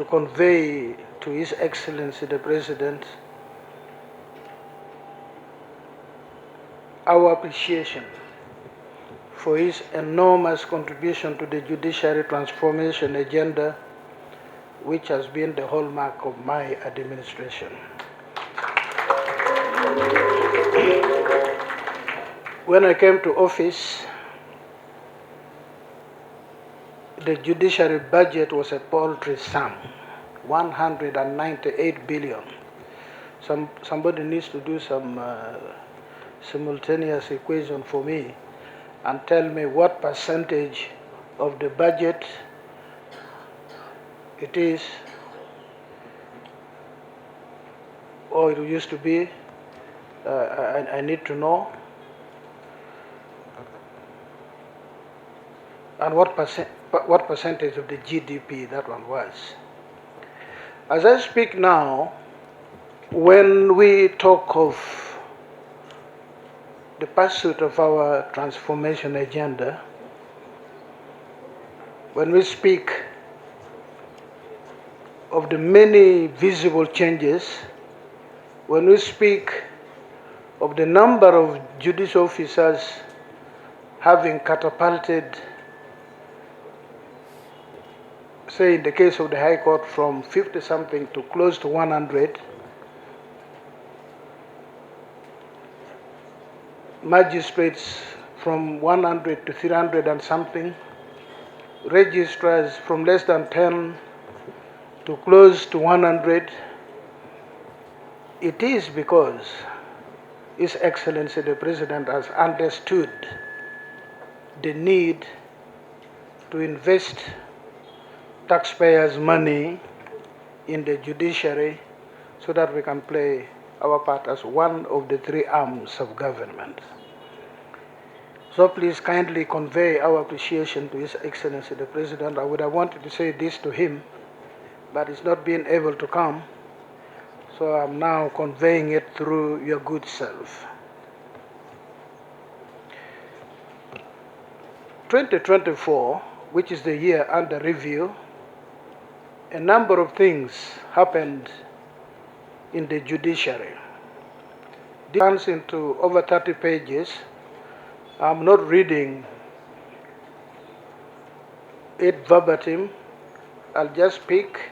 to convey to His Excellency the President our appreciation for his enormous contribution to the judiciary transformation agenda, which has been the hallmark of my administration. When I came to office, the judiciary budget was a paltry sum, 198 billion. Somebody needs to do some simultaneous equation for me and tell me what percentage of the budget it is, or it used to be. I need to know. And what percentage of the GDP that one was. As I speak now, when we talk of the pursuit of our transformation agenda, when we speak of the many visible changes, when we speak of the number of judicial officers having catapulted, say in the case of the High Court, from 50-something to close to 100, magistrates from 100 to 300 and something, registrars from less than 10 to close to 100, it is because His Excellency the President has understood the need to invest taxpayers' money in the judiciary so that we can play our part as one of the three arms of government. So please kindly convey our appreciation to His Excellency the President. I would have wanted to say this to him, but he's not been able to come. So I'm now conveying it through your good self. 2024, which is the year under review, a number of things happened in the judiciary. This runs into over 30 pages. I'm not reading it verbatim. I'll just pick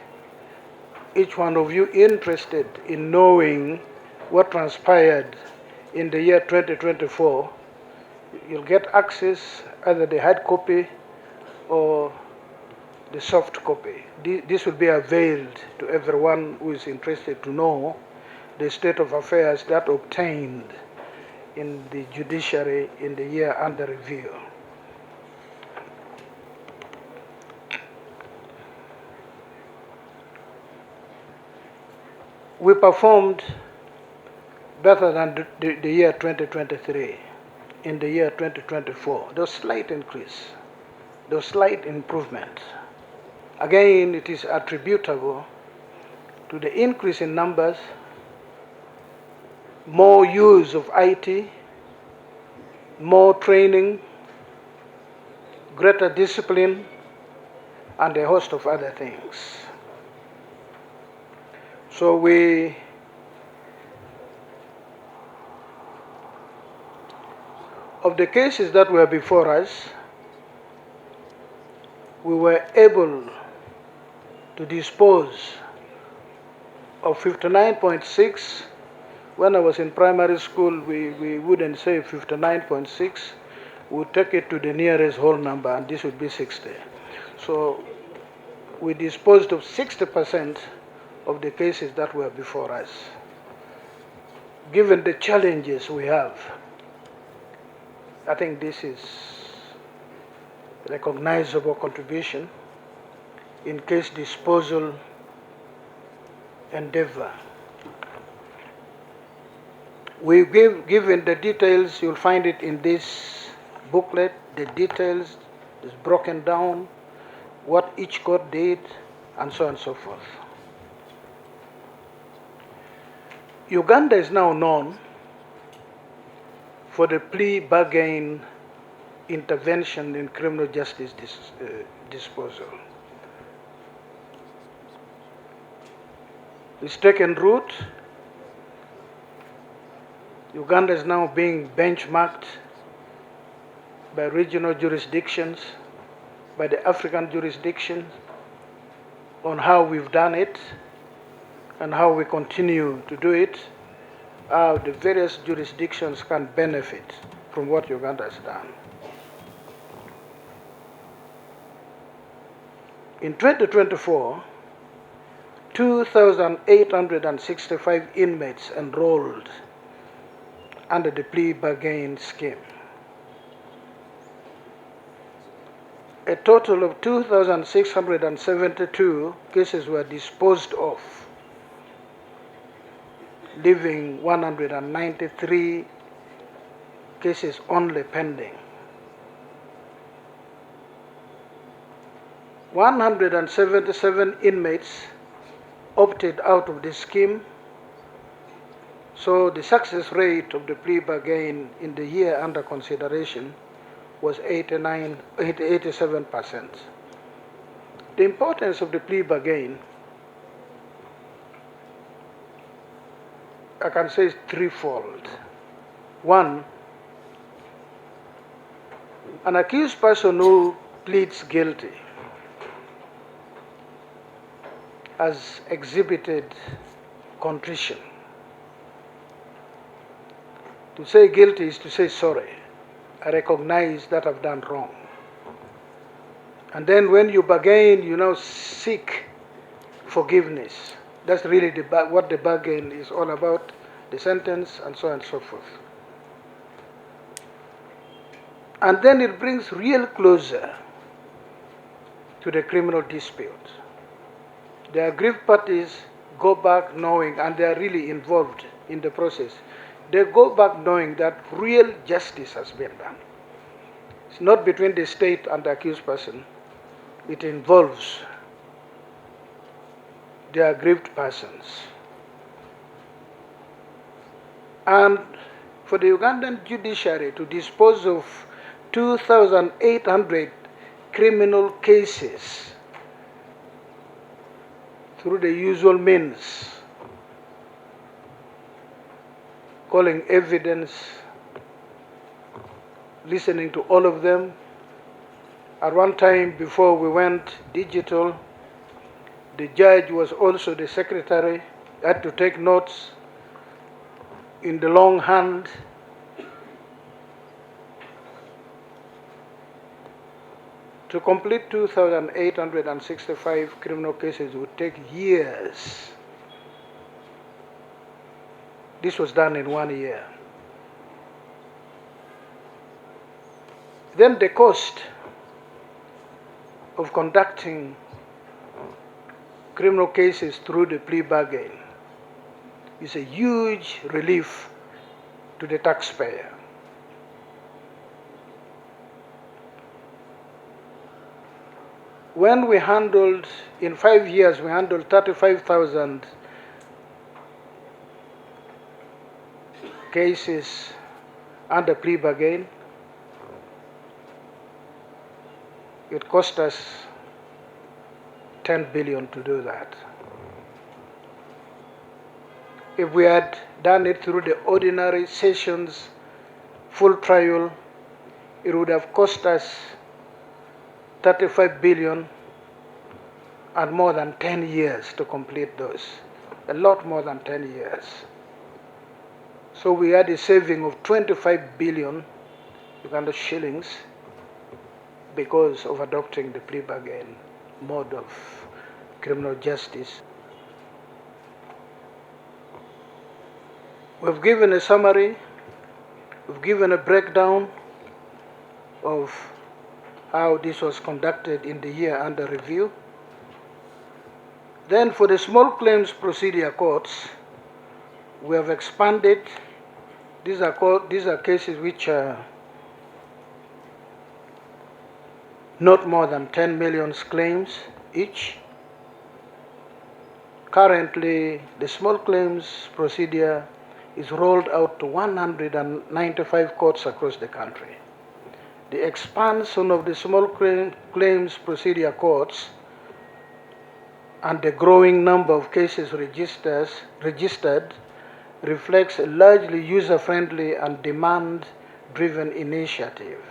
each one of you interested in knowing what transpired in the year 2024. You'll get access, either the hard copy or the soft copy. This will be availed to everyone who is interested to know the state of affairs that obtained in the judiciary in the year under review. We performed better than the year 2023. In the year 2024, there was slight increase, there was slight improvement. Again, it is attributable to the increase in numbers, more use of IT, more training, greater discipline, and a host of other things. So of the cases that were before us, we were able to dispose of 59.6. When I was in primary school, we wouldn't say 59.6. We would take it to the nearest whole number, and this would be 60. So we disposed of 60% of the cases that were before us. Given the challenges we have, I think this is a recognizable contribution in case disposal endeavor. We given the details, you'll find it in this booklet, the details is broken down, what each court did, and so on and so forth. Uganda is now known for the plea bargain intervention in criminal justice disposal. is taken root. Uganda is now being benchmarked by regional jurisdictions, by the African jurisdictions, on how we've done it and how we continue to do it, how the various jurisdictions can benefit from what Uganda has done. In 2024, 2,865 inmates enrolled under the plea bargain scheme. A total of 2,672 cases were disposed of, leaving 193 cases only pending. 177 inmates opted out of the scheme, so the success rate of the plea bargain in the year under consideration was 87%. The importance of the plea bargain, I can say, is threefold. One, an accused person who pleads guilty has exhibited contrition. To say guilty is to say sorry. I recognize that I've done wrong. And then when you bargain, you now seek forgiveness. That's really what the bargain is all about, the sentence and so on and so forth. And then it brings real closure to the criminal dispute. The aggrieved parties go back knowing, and they are really involved in the process, they go back knowing that real justice has been done. It's not between the state and the accused person. It involves the aggrieved persons. And for the Ugandan judiciary to dispose of 2,800 criminal cases through the usual means, calling evidence, listening to all of them. At one time, before we went digital, the judge was also the secretary, had to take notes in the long hand. To complete 2,865 criminal cases would take years. This was done in 1 year. Then the cost of conducting criminal cases through the plea bargain is a huge relief to the taxpayer. When we handled, in 5 years, we handled 35,000 cases under plea bargain. It cost us 10 billion to do that. If we had done it through the ordinary sessions, full trial, it would have cost us 35 billion and more than 10 years to complete those. A lot more than 10 years. So we had a saving of 25 billion Uganda shillings because of adopting the plea bargain mode of criminal justice. We've given a summary, we've given a breakdown of how this was conducted in the year under review. Then for the small claims procedure courts, we have expanded. These are cases which are not more than 10 million claims each. Currently, the small claims procedure is rolled out to 195 courts across the country. The expansion of the small claims procedure courts and the growing number of cases registered reflects a largely user-friendly and demand-driven initiative.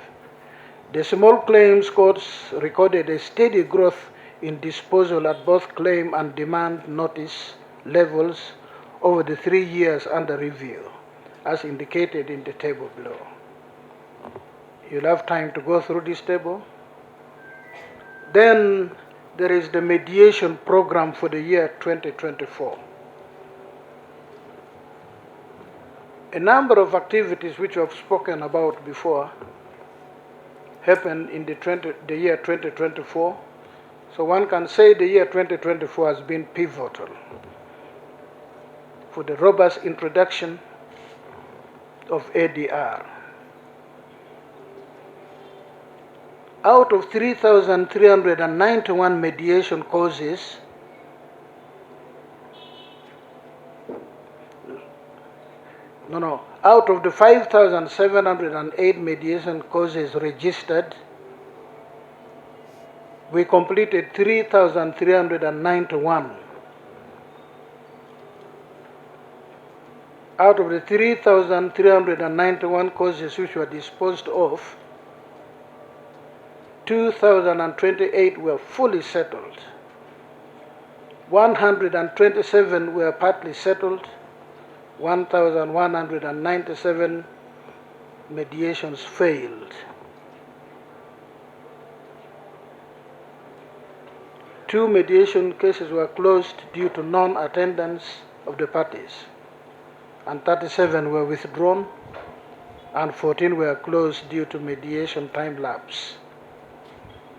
The small claims courts recorded a steady growth in disposal at both claim and demand notice levels over the 3 years under review, as indicated in the table below. You'll have time to go through this table. Then there is the mediation program for the year 2024. A number of activities which we have spoken about before happened in the year 2024. So one can say the year 2024 has been pivotal for the robust introduction of ADR. Out of 3,391 mediation causes, out of the 5,708 mediation causes registered, we completed 3,391. Out of the 3,391 causes which were disposed of, 2,028 were fully settled. 127 were partly settled. 1,197 mediations failed. 2 mediation cases were closed due to non-attendance of the parties, and 37 were withdrawn, and 14 were closed due to mediation time lapse.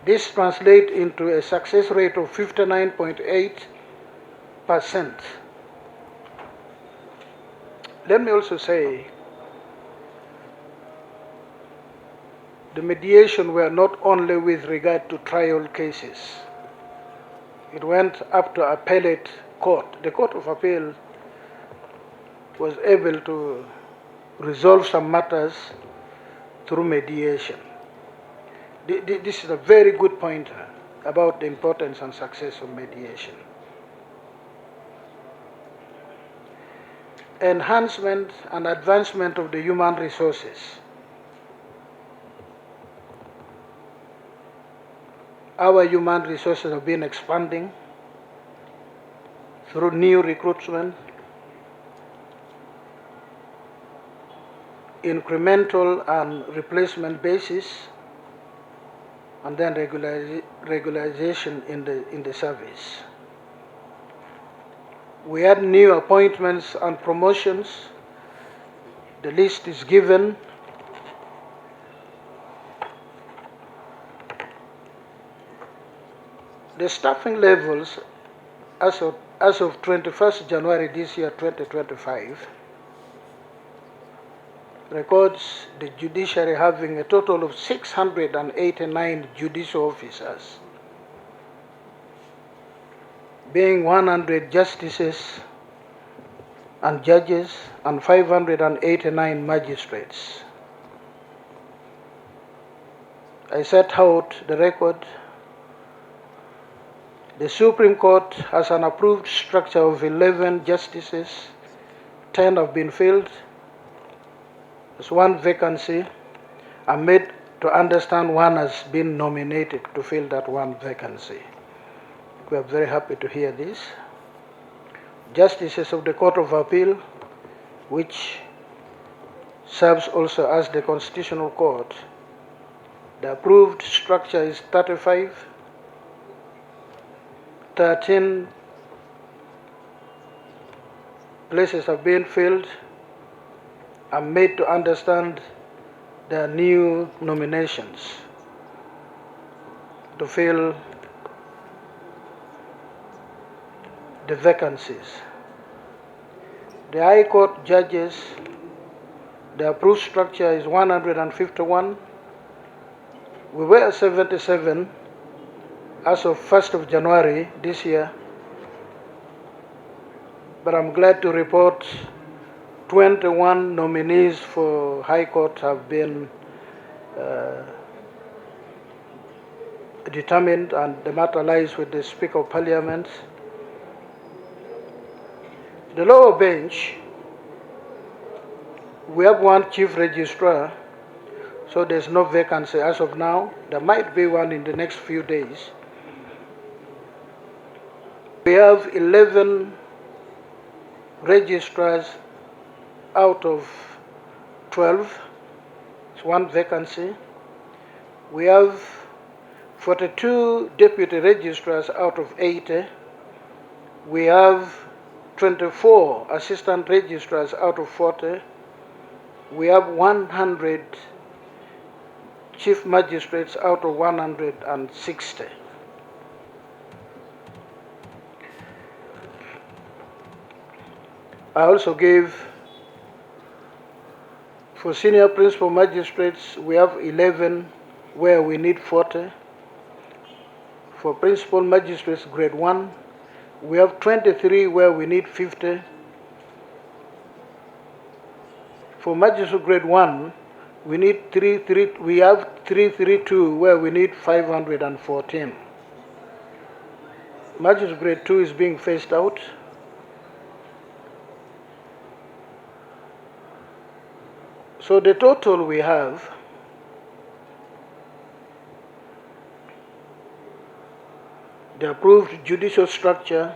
This translates into a success rate of 59.8%. Let me also say, the mediation were not only with regard to trial cases. It went up to appellate court. The Court of Appeal was able to resolve some matters through mediation. This is a very good pointer about the importance and success of mediation. Enhancement and advancement of the human resources. Our human resources have been expanding through new recruitment, incremental and replacement basis, and then regularization in the service. We had new appointments and promotions. The list is given. The staffing levels as of 21st January this year, 2025, records the judiciary having a total of 689 judicial officers, being 100 justices and judges and 589 magistrates. I set out the record. The Supreme Court has an approved structure of 11 justices, 10 have been filled. There's 1 vacancy. I'm made to understand 1 has been nominated to fill that 1 vacancy. We are very happy to hear this. Justices of the Court of Appeal, which serves also as the Constitutional Court, the approved structure is 35. 13 places have been filled. I'm made to understand there are new nominations to fill the vacancies. The High Court judges, the approved structure is 151. We were at 77 as of 1st of January this year, but I'm glad to report 21 nominees for High Court have been determined, and the matter lies with the Speaker of Parliament The lower bench, we have one chief registrar, so there's no vacancy as of now. There might be one in the next few days. We have 11 registrars out of 12. It's one vacancy. We have 42 deputy registrars out of 80. We have 24 assistant registrars out of 40. We have 100 chief magistrates out of 160. I also gave, for senior principal magistrates, we have 11 where we need 40. For principal magistrates grade 1, we have 23 where we need 50. For magistrate grade 1, we have 332 where we need 514. Magistrate grade 2 is being phased out. So the total we have the approved judicial structure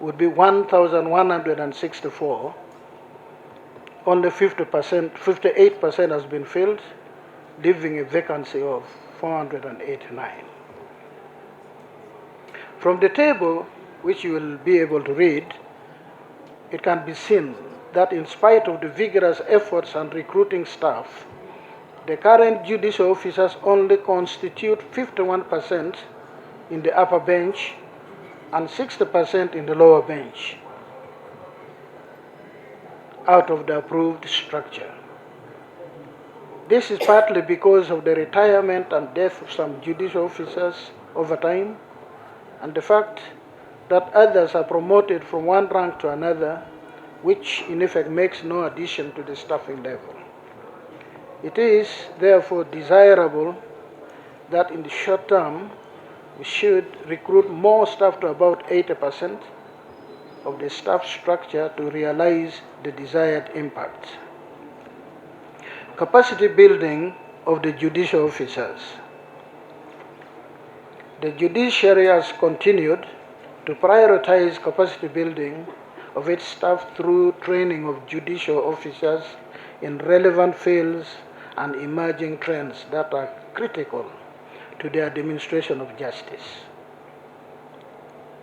would be 1,164. Only 58% has been filled, leaving a vacancy of 489. From the table, which you will be able to read, it can be seen that in spite of the vigorous efforts and recruiting staff, the current judicial officers only constitute 51% in the upper bench and 60% in the lower bench out of the approved structure. This is partly because of the retirement and death of some judicial officers over time, and the fact that others are promoted from one rank to another, which in effect makes no addition to the staffing level. It is therefore desirable that in the short term we should recruit more staff to about 80% of the staff structure to realize the desired impact. Capacity building of the judicial officers. The Judiciary has continued to prioritize capacity building of its staff through training of judicial officers in relevant fields and emerging trends that are critical to the administration of justice.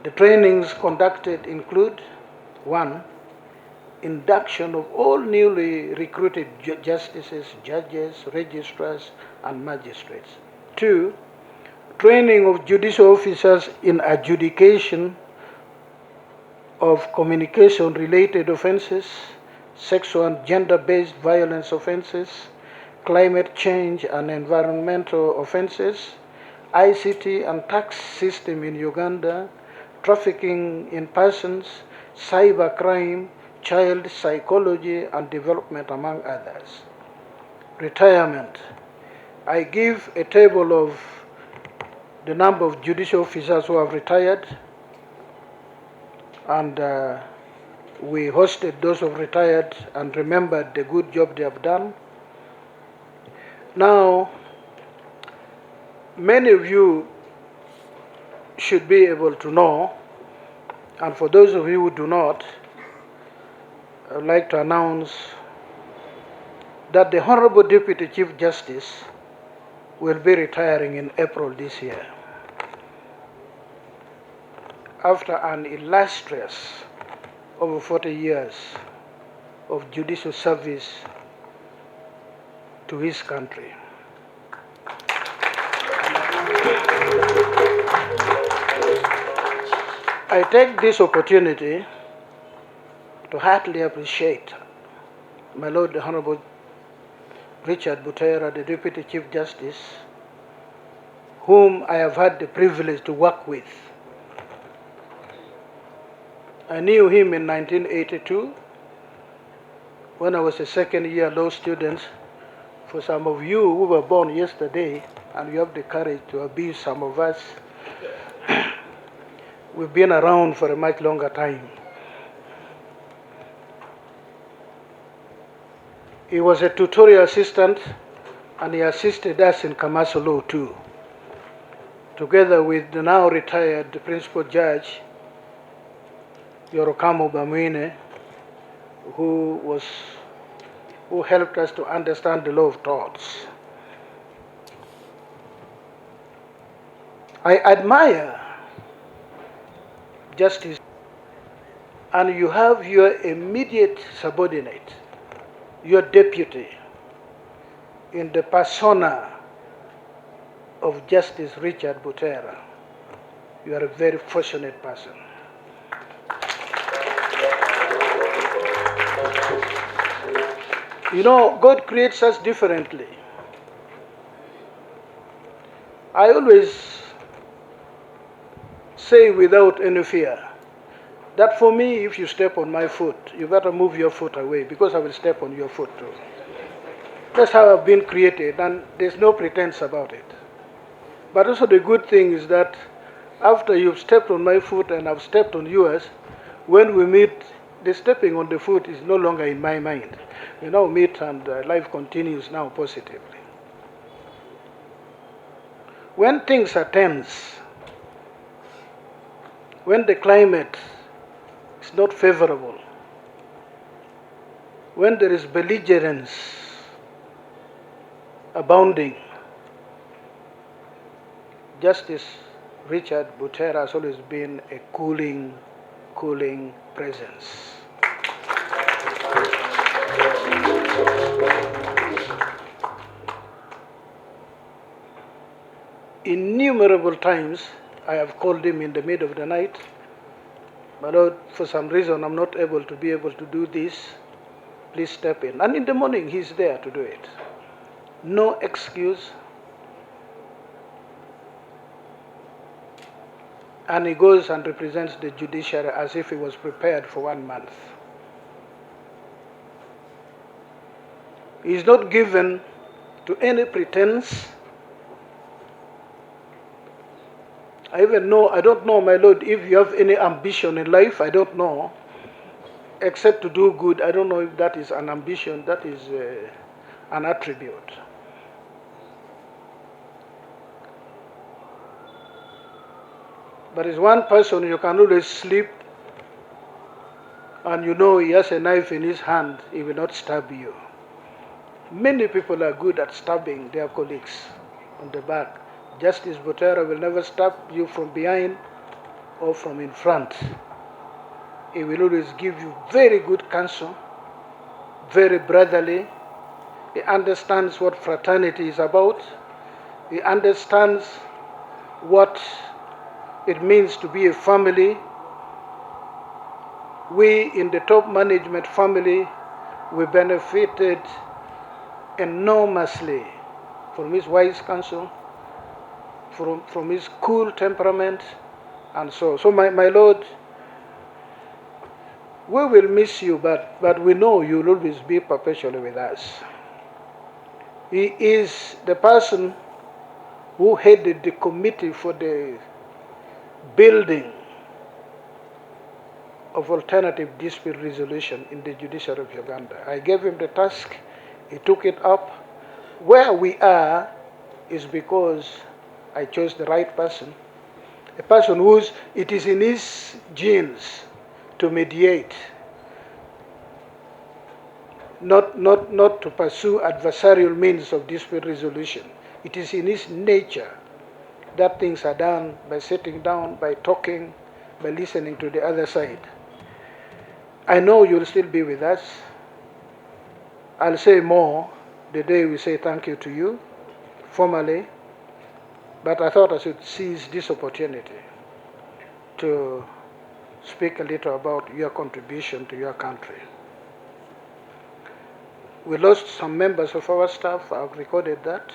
The trainings conducted include: 1. Induction of all newly recruited justices, judges, registrars, and magistrates. 2. Training of judicial officers in adjudication of communication-related offenses, sexual and gender-based violence offenses, climate change and environmental offenses, ICT and tax system in Uganda, trafficking in persons, cybercrime, child psychology and development, among others. Retirement. I give a table of the number of judicial officers who have retired, and we hosted those who have retired and remembered the good job they have done. Now, many of you should be able to know, and for those of you who do not, I would like to announce that the Honorable Deputy Chief Justice will be retiring in April this year after an illustrious over 40 years of judicial service to his country. I take this opportunity to heartily appreciate my Lord the Honorable Richard Butera, the Deputy Chief Justice, whom I have had the privilege to work with. I knew him in 1982 when I was a second-year law student. For some of you who were born yesterday and you have the courage to abuse some of us, we've been around for a much longer time. He was a tutorial assistant, and he assisted us in commercial law too, together with the now retired principal judge, Yorokamo Bamwine, who helped us to understand the law of torts. I admire justice, and you have your immediate subordinate, your deputy, in the persona of Justice Richard Butera. You are a very fortunate person. You know, God creates us differently. I always say without any fear that for me, if you step on my foot, you better move your foot away because I will step on your foot too. That's how I've been created, and there's no pretense about it. But also the good thing is that after you've stepped on my foot and I've stepped on yours, when we meet, the stepping on the foot is no longer in my mind. We now meet and life continues now positively. When things are tense, when the climate is not favorable, when there is belligerence abounding, Justice Richard Butera has always been a cooling presence. Innumerable times I have called him in the middle of the night. My Lord, for some reason I'm not able to do this. Please step in. And in the morning he's there to do it. No excuse. And he goes and represents the judiciary as if he was prepared for 1 month. He is not given to any pretense. I don't know, my Lord, if you have any ambition in life, I don't know, except to do good. I don't know if that is an ambition, that is an attribute. But it's one person you can always sleep and you know he has a knife in his hand, he will not stab you. Many people are good at stabbing their colleagues on the back. Justice Butera will never stab you from behind or from in front. He will always give you very good counsel, very brotherly. He understands what fraternity is about. He understands what it means to be a family. We in the top management family, we benefited enormously from his wise counsel, from his cool temperament, and so. So my Lord, we will miss you, but we know you'll always be perpetually with us. He is the person who headed the committee for the building of alternative dispute resolution in the Judiciary of Uganda. I gave him the task, he took it up. Where we are is because I chose the right person, a person whose it is in his genes to mediate, not to pursue adversarial means of dispute resolution. It is in his nature that things are done by sitting down, by talking, by listening to the other side. I know you'll still be with us. I'll say more the day we say thank you to you, formally, but I thought I should seize this opportunity to speak a little about your contribution to your country. We lost some members of our staff, I've recorded that.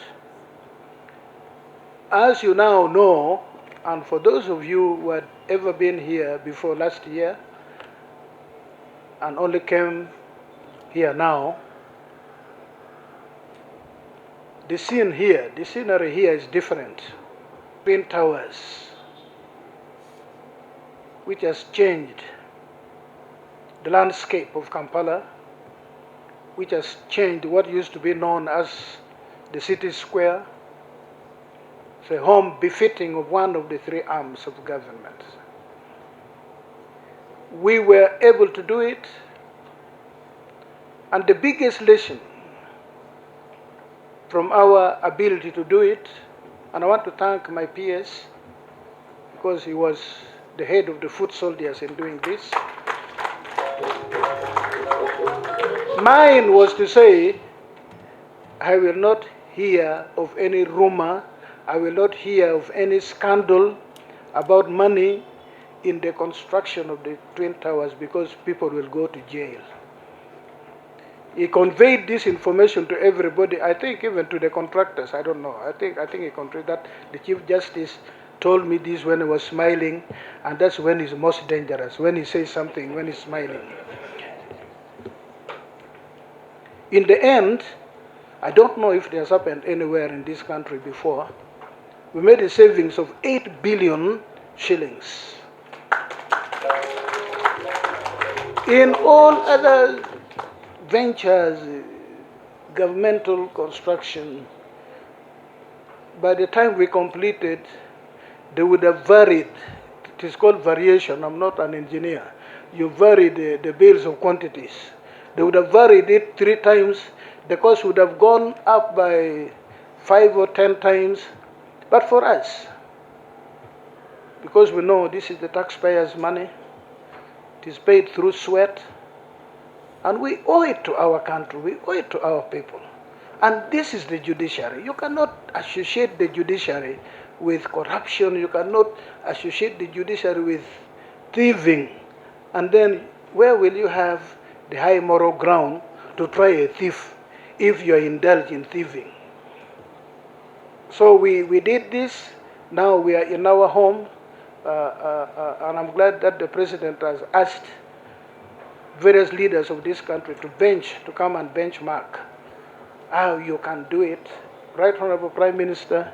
As you now know, and for those of you who had ever been here before last year and only came here now, the scenery here is different. Twin Towers, which has changed the landscape of Kampala, which has changed what used to be known as the city square. It's a home befitting of one of the three arms of government. We were able to do it, and the biggest lesson from our ability to do it, and I want to thank my PS because he was the head of the foot soldiers in doing this. Mine was to say, I will not hear of any rumor, I will not hear of any scandal about money in the construction of the Twin Towers because people will go to jail. He conveyed this information to everybody, I think even to the contractors, I don't know. I think he conveyed that. The Chief Justice told me this when he was smiling, and that's when he's most dangerous, when he says something, when he's smiling. In the end, I don't know if it has happened anywhere in this country before, we made a savings of 8 billion shillings. In all other ventures, governmental construction, by the time we completed, they would have varied. It is called variation. I'm not an engineer. You vary the bills of quantities. They would have varied it 3 times. The cost would have gone up by 5 or 10 times. But for us, because we know this is the taxpayers' money, it is paid through sweat, and we owe it to our country, we owe it to our people. And this is the judiciary. You cannot associate the judiciary with corruption, you cannot associate the judiciary with thieving. And then where will you have the high moral ground to try a thief if you are indulged in thieving? So we did this. Now we are in our home, and I'm glad that the President has asked various leaders of this country to come and benchmark how you can do it. Right Honorable Prime Minister,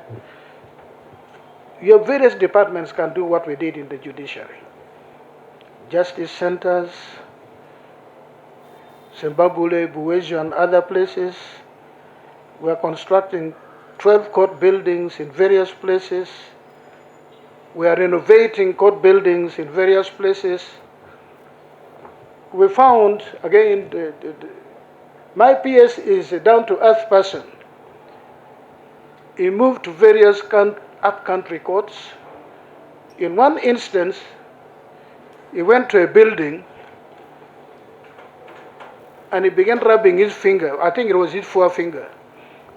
your various departments can do what we did in the judiciary. Justice centers, Zimbabwe, Buwejo, and other places. We are constructing 12 court buildings in various places. We are renovating court buildings in various places. We found, again, my PS is a down-to-earth person. He moved to various up-country courts. In one instance, he went to a building and he began rubbing his finger, I think it was his forefinger,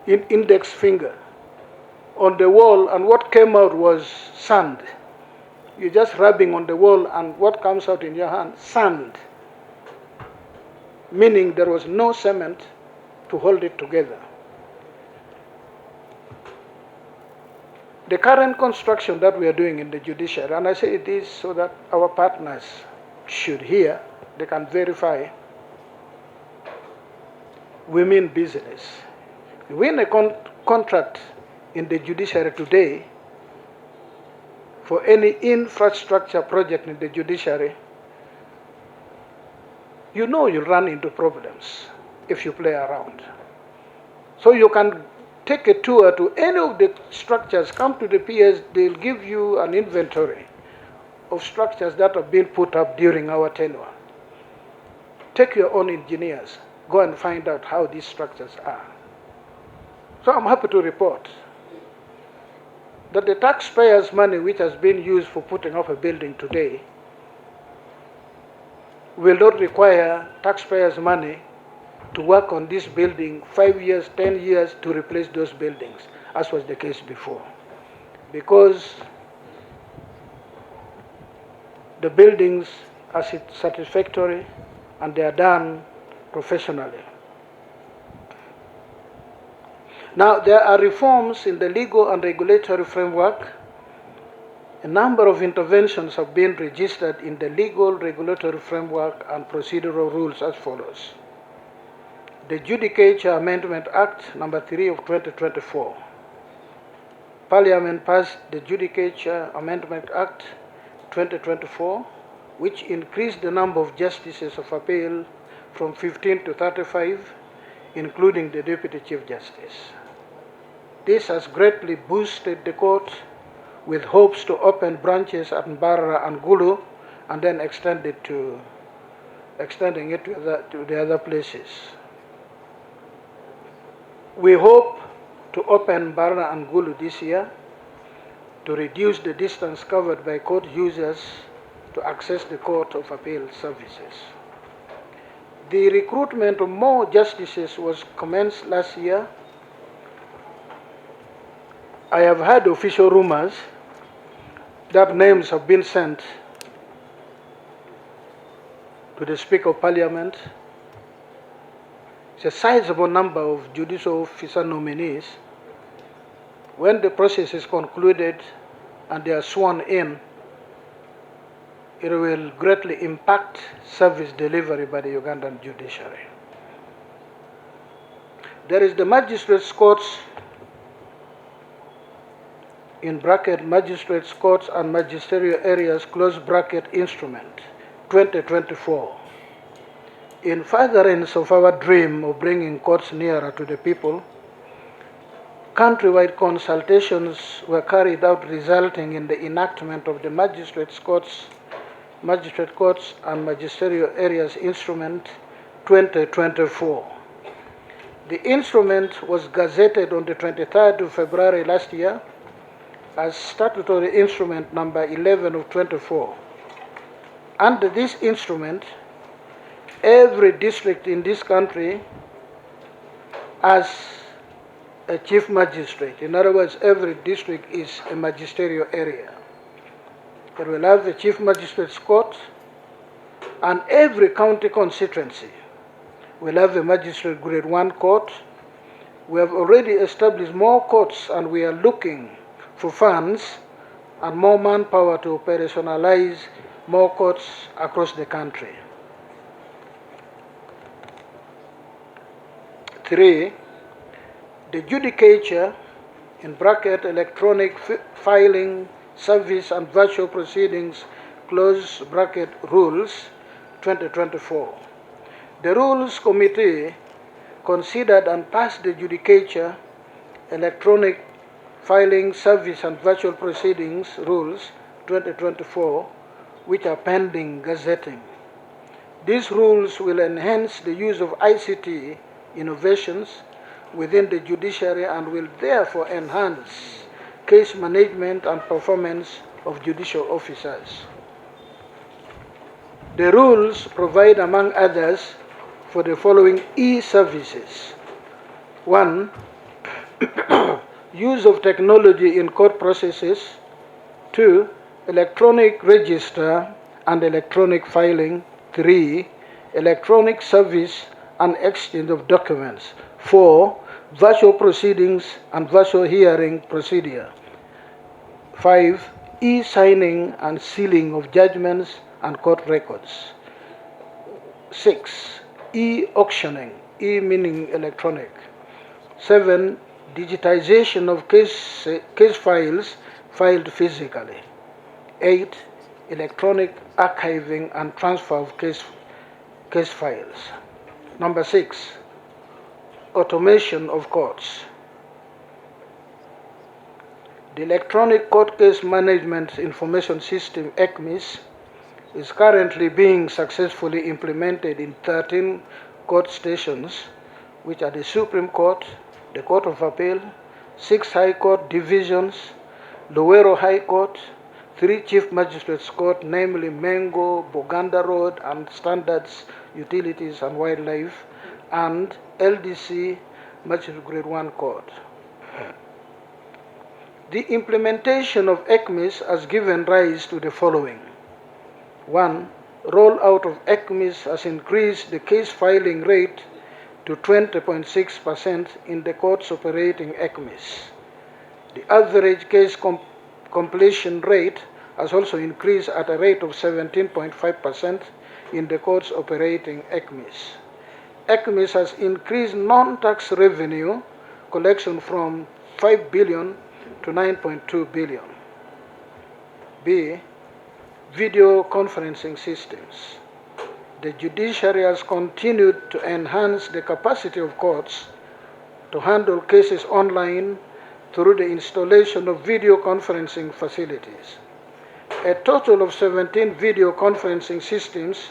index finger, on the wall, and what came out was sand. You're just rubbing on the wall, and what comes out in your hand? Sand. Meaning there was no cement to hold it together. The current construction that we are doing in the judiciary, and I say this so that our partners should hear, they can verify, we mean business. You win a contract in the judiciary today for any infrastructure project in the judiciary, you know you'll run into problems if you play around. So you can take a tour to any of the structures, come to the PS, they'll give you an inventory of structures that have been put up during our tenure. Take your own engineers, go and find out how these structures are. So I'm happy to report that the taxpayers' money which has been used for putting up a building today will not require taxpayers' money to work on this building 5 years, 10 years to replace those buildings, as was the case before. Because the buildings are satisfactory and they are done professionally. Now, there are reforms in the legal and regulatory framework. A number of interventions have been registered in the legal, regulatory framework and procedural rules as follows. The Judicature Amendment Act number 3 of 2024. Parliament passed the Judicature Amendment Act 2024, which increased the number of justices of appeal from 15 to 35 including the Deputy Chief Justice. This has greatly boosted the court with hopes to open branches at Mbarara and Gulu and then extending it to the other places. We hope to open Mbarara and Gulu this year to reduce the distance covered by court users to access the Court of Appeal services. The recruitment of more justices was commenced last year. I have heard official rumors that names have been sent to the Speaker of Parliament. It's a sizable number of judicial officer nominees. When the process is concluded and they are sworn in, it will greatly impact service delivery by the Ugandan judiciary. There is the Magistrates' Courts, in bracket Magistrates' Courts and Magisterial Areas, close bracket instrument, 2024. In furtherance of our dream of bringing courts nearer to the people, countrywide consultations were carried out, resulting in the enactment of the Magistrate Courts and Magisterial Areas Instrument 2024. The instrument was gazetted on the 23rd of February last year as statutory instrument number 11 of 24. Under this instrument, every district in this country has a chief magistrate. In other words, every district is a magisterial area. It will have a chief magistrate's court, and every county constituency will have a magistrate grade 1 court. We have already established more courts, and we are looking for funds and more manpower to operationalize more courts across the country. 3. The judicature, in bracket electronic filing service and virtual proceedings, close bracket rules, 2024. The Rules Committee considered and passed the judicature, electronic filing service and virtual proceedings rules, 2024, which are pending gazetting. These rules will enhance the use of ICT innovations within the judiciary and will therefore enhance case management and performance of judicial officers. The rules provide, among others, for the following e-services. 1. Use of technology in court processes. 2. Electronic register and electronic filing. 3. Electronic service and exchange of documents. 4. Virtual proceedings and virtual hearing procedure. 5. E-signing and sealing of judgments and court records. 6. E-auctioning, E meaning electronic. 7. Digitization of case files filed physically. 8. Electronic archiving and transfer of case files. Number 6. Automation of courts. The Electronic Court Case Management Information System, ECMIS, is currently being successfully implemented in 13 court stations, which are the Supreme Court, the Court of Appeal, 6 High Court divisions, Luwero High Court, 3 Chief Magistrates Court, namely Mengo, Buganda Road, and Standards, Utilities and Wildlife, and LDC, Magistrate Grade 1 Court. The implementation of ECMIS has given rise to the following. 1. Rollout of ECMIS has increased the case filing rate to 20.6% in the courts operating ECMIS. The average case completion rate has also increased at a rate of 17.5% in the courts operating ECMIS. ECMIS has increased non-tax revenue collection from 5 billion to 9.2 billion. B. Video conferencing systems. The judiciary has continued to enhance the capacity of courts to handle cases online through the installation of video conferencing facilities. A total of 17 video conferencing systems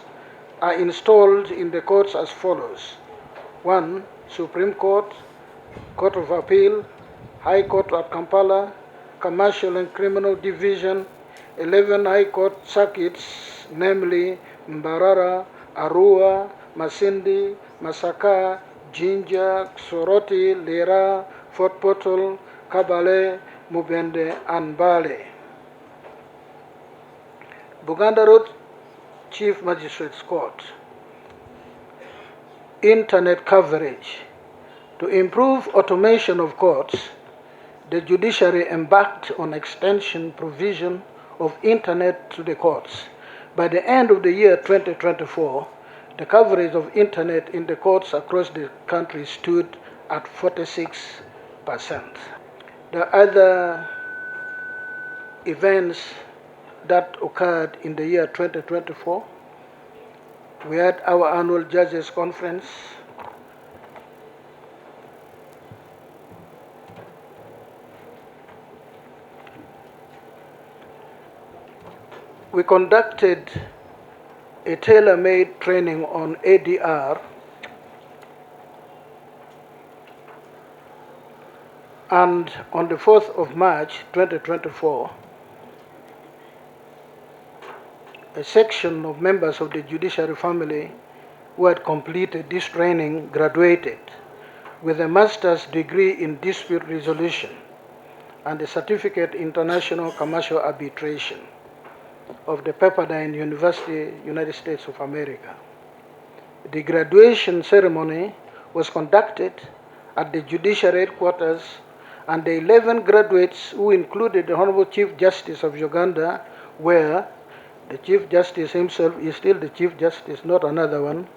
are installed in the courts as follows: 1. Supreme Court, Court of Appeal, High Court at Kampala, Commercial and Criminal Division, 11 High Court circuits, namely Mbarara, Arua, Masindi, Masaka, Jinja, Soroti, Lira, Fort Portal, Kabale, Mubende, and Bale. Buganda Road Chief Magistrates Court. Internet coverage. To improve automation of courts, the judiciary embarked on extension provision of internet to the courts. By the end of the year 2024, the coverage of internet in the courts across the country stood at 46%. The other events that occurred in the year 2024, we had our annual Judges Conference. We conducted a tailor-made training on ADR and on the 4th of March 2024, a section of members of the judiciary family who had completed this training graduated with a master's degree in dispute resolution and a certificate in international commercial arbitration of the Pepperdine University, United States of America. The graduation ceremony was conducted at the judiciary headquarters, and the 11 graduates, who included the Honorable Chief Justice of Uganda, where the Chief Justice himself is still the Chief Justice, not another one,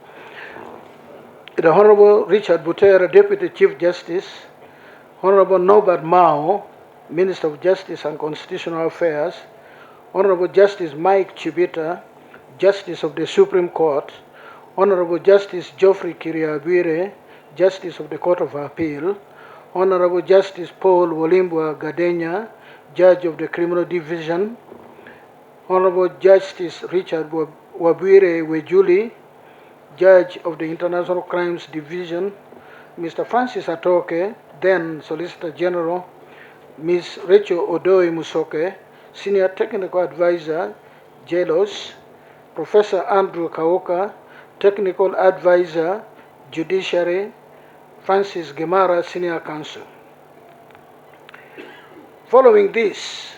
the Honorable Richard Butera, Deputy Chief Justice, Honorable Norbert Mao, Minister of Justice and Constitutional Affairs, Honorable Justice Mike Chibita, Justice of the Supreme Court, Honorable Justice Geoffrey Kiriabwire, Justice of the Court of Appeal, Honorable Justice Paul Wolimbwa Gadenya, Judge of the Criminal Division, Honorable Justice Richard Wabwire Wejuli, Judge of the International Crimes Division, Mr. Francis Atoke, then Solicitor General, Ms. Rachel Odoi Musoke, Senior Technical Advisor, JELOS, Professor Andrew Kaoka, Technical Advisor, Judiciary, Francis Gemara, Senior Counsel. Following this,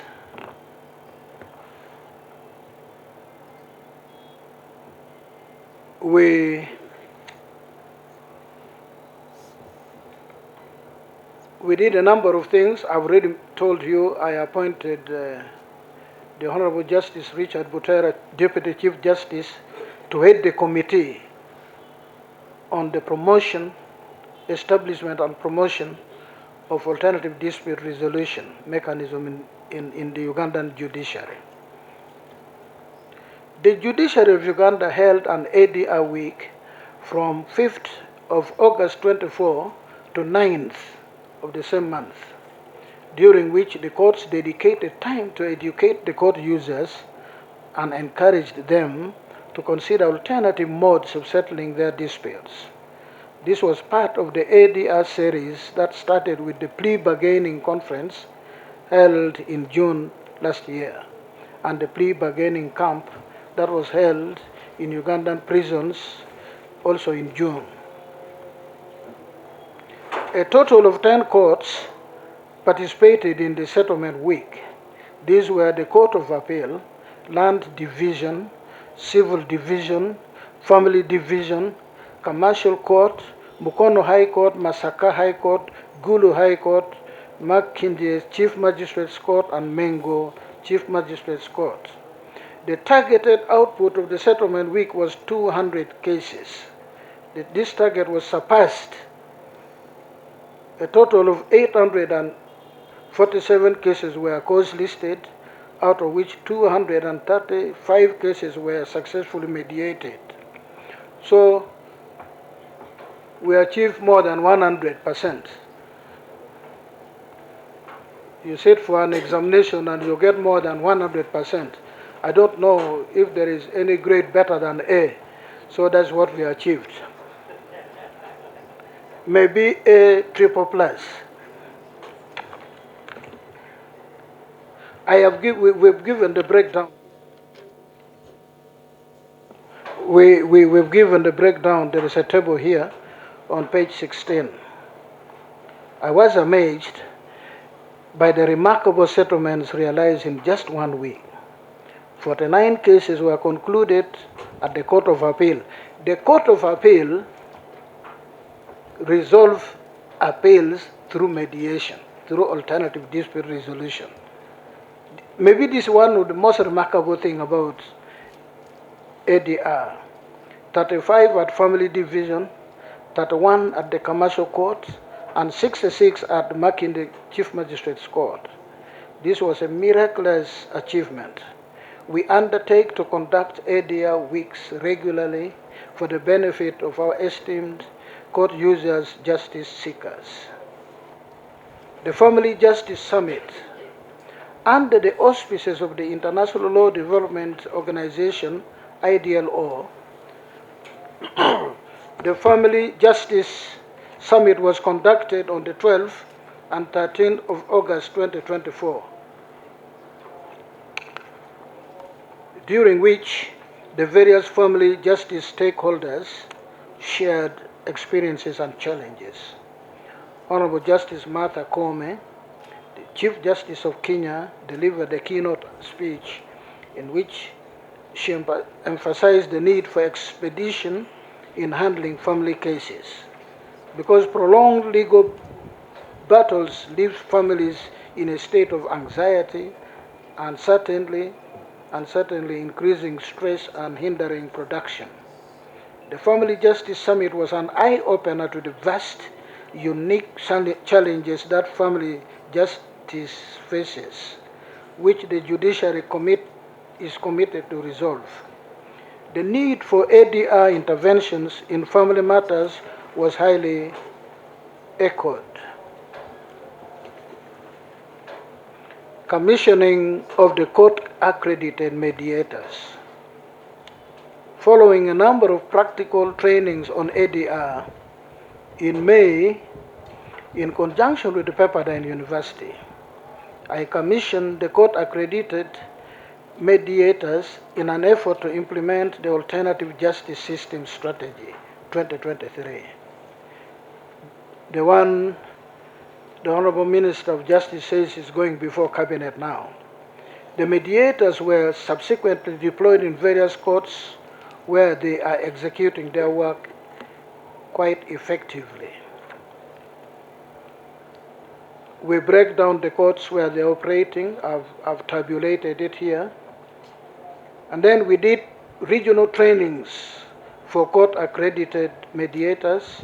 we did a number of things. I've already told you I appointed the Honorable Justice Richard Butera, Deputy Chief Justice, to head the committee on the promotion, establishment and promotion of alternative dispute resolution mechanism in the Ugandan judiciary. The judiciary of Uganda held an ADR week from 5th of August 24 to 9th of the same month, during which the courts dedicated time to educate the court users and encouraged them to consider alternative modes of settling their disputes. This was part of the ADR series that started with the plea bargaining conference held in June last year and the plea bargaining camp that was held in Ugandan prisons also in June. A total of 10 courts participated in the settlement week. These were the Court of Appeal, Land Division, Civil Division, Family Division, Commercial Court, Mukono High Court, Masaka High Court, Gulu High Court, Makindye Chief Magistrates Court, and Mengo Chief Magistrates Court. The targeted output of the settlement week was 200 cases. This target was surpassed. A total of 847 cases were cause listed, out of which 235 cases were successfully mediated. So we achieved more than 100%. You sit for an examination and you get more than 100%. I don't know if there is any grade better than A. So that's what we achieved. Maybe A triple plus. We've given the breakdown. We've given the breakdown. There is a table here on page 16. I was amazed by the remarkable settlements realized in just 1 week. 49 cases were concluded at the Court of Appeal. The Court of Appeal resolves appeals through mediation, through alternative dispute resolution. Maybe this is one of the most remarkable things about ADR. 35 at Family Division, 31 at the Commercial Court, and 66 at the Makinde Chief Magistrate's Court. This was a miraculous achievement. We undertake to conduct ADR weeks regularly for the benefit of our esteemed court users, justice seekers. The Family Justice Summit, under the auspices of the International Law Development Organization, IDLO, the Family Justice Summit was conducted on the 12th and 13th of August 2024, during which the various family justice stakeholders shared experiences and challenges. Honorable Justice Martha Koome, the Chief Justice of Kenya, delivered a keynote speech in which she emphasized the need for expedition in handling family cases, because prolonged legal battles leave families in a state of anxiety and certainly increasing stress and hindering production. The Family Justice Summit was an eye-opener to the vast, unique challenges that family justice faces, which the Judiciary is committed to resolve. The need for ADR interventions in family matters was highly echoed. Commissioning of the court-accredited mediators. Following a number of practical trainings on ADR, in May, in conjunction with the Pepperdine University, I commissioned the court-accredited mediators in an effort to implement the Alternative Justice System Strategy 2023. The one the Honorable Minister of Justice says is going before Cabinet now. The mediators were subsequently deployed in various courts where they are executing their work quite effectively. We break down the courts where they're operating. I've tabulated it here. And then we did regional trainings for court-accredited mediators.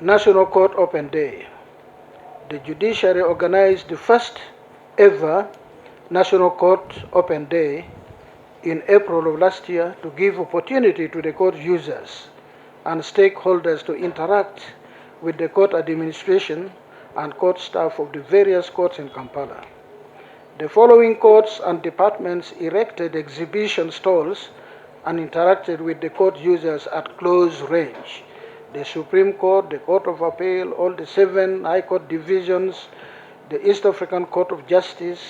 National Court Open Day. The Judiciary organized the first ever National Court Open Day in April of last year to give opportunity to the court users and stakeholders to interact with the court administration and court staff of the various courts in Kampala. The following courts and departments erected exhibition stalls and interacted with the court users at close range: the Supreme Court, the Court of Appeal, all the 7 High Court divisions, the East African Court of Justice,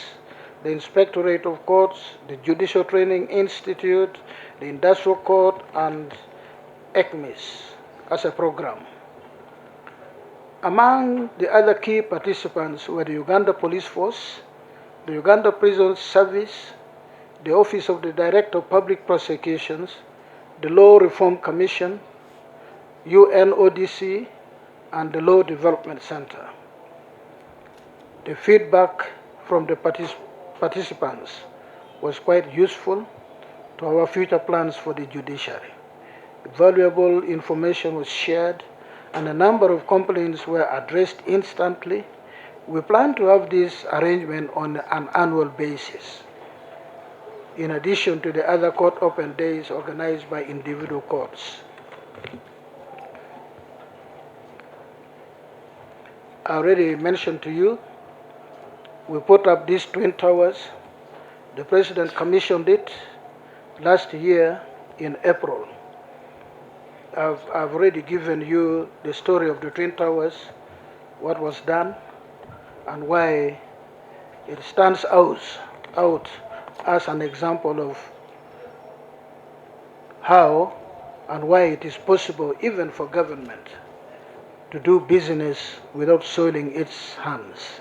the Inspectorate of Courts, the Judicial Training Institute, the Industrial Court, and ECMIS as a program. Among the other key participants were the Uganda Police Force, the Uganda Prison Service, the Office of the Director of Public Prosecutions, the Law Reform Commission, UNODC, and the Law Development Center. The feedback from the participants was quite useful to our future plans for the judiciary. Valuable information was shared, and a number of complaints were addressed instantly. We plan to have this arrangement on an annual basis. in addition to the other court open days organized by individual courts. I already mentioned to you, we put up these twin towers. The President commissioned it last year in April. I've already given you the story of the twin towers, what was done, and why it stands out as an example of how and why it is possible even for government to do business without soiling its hands.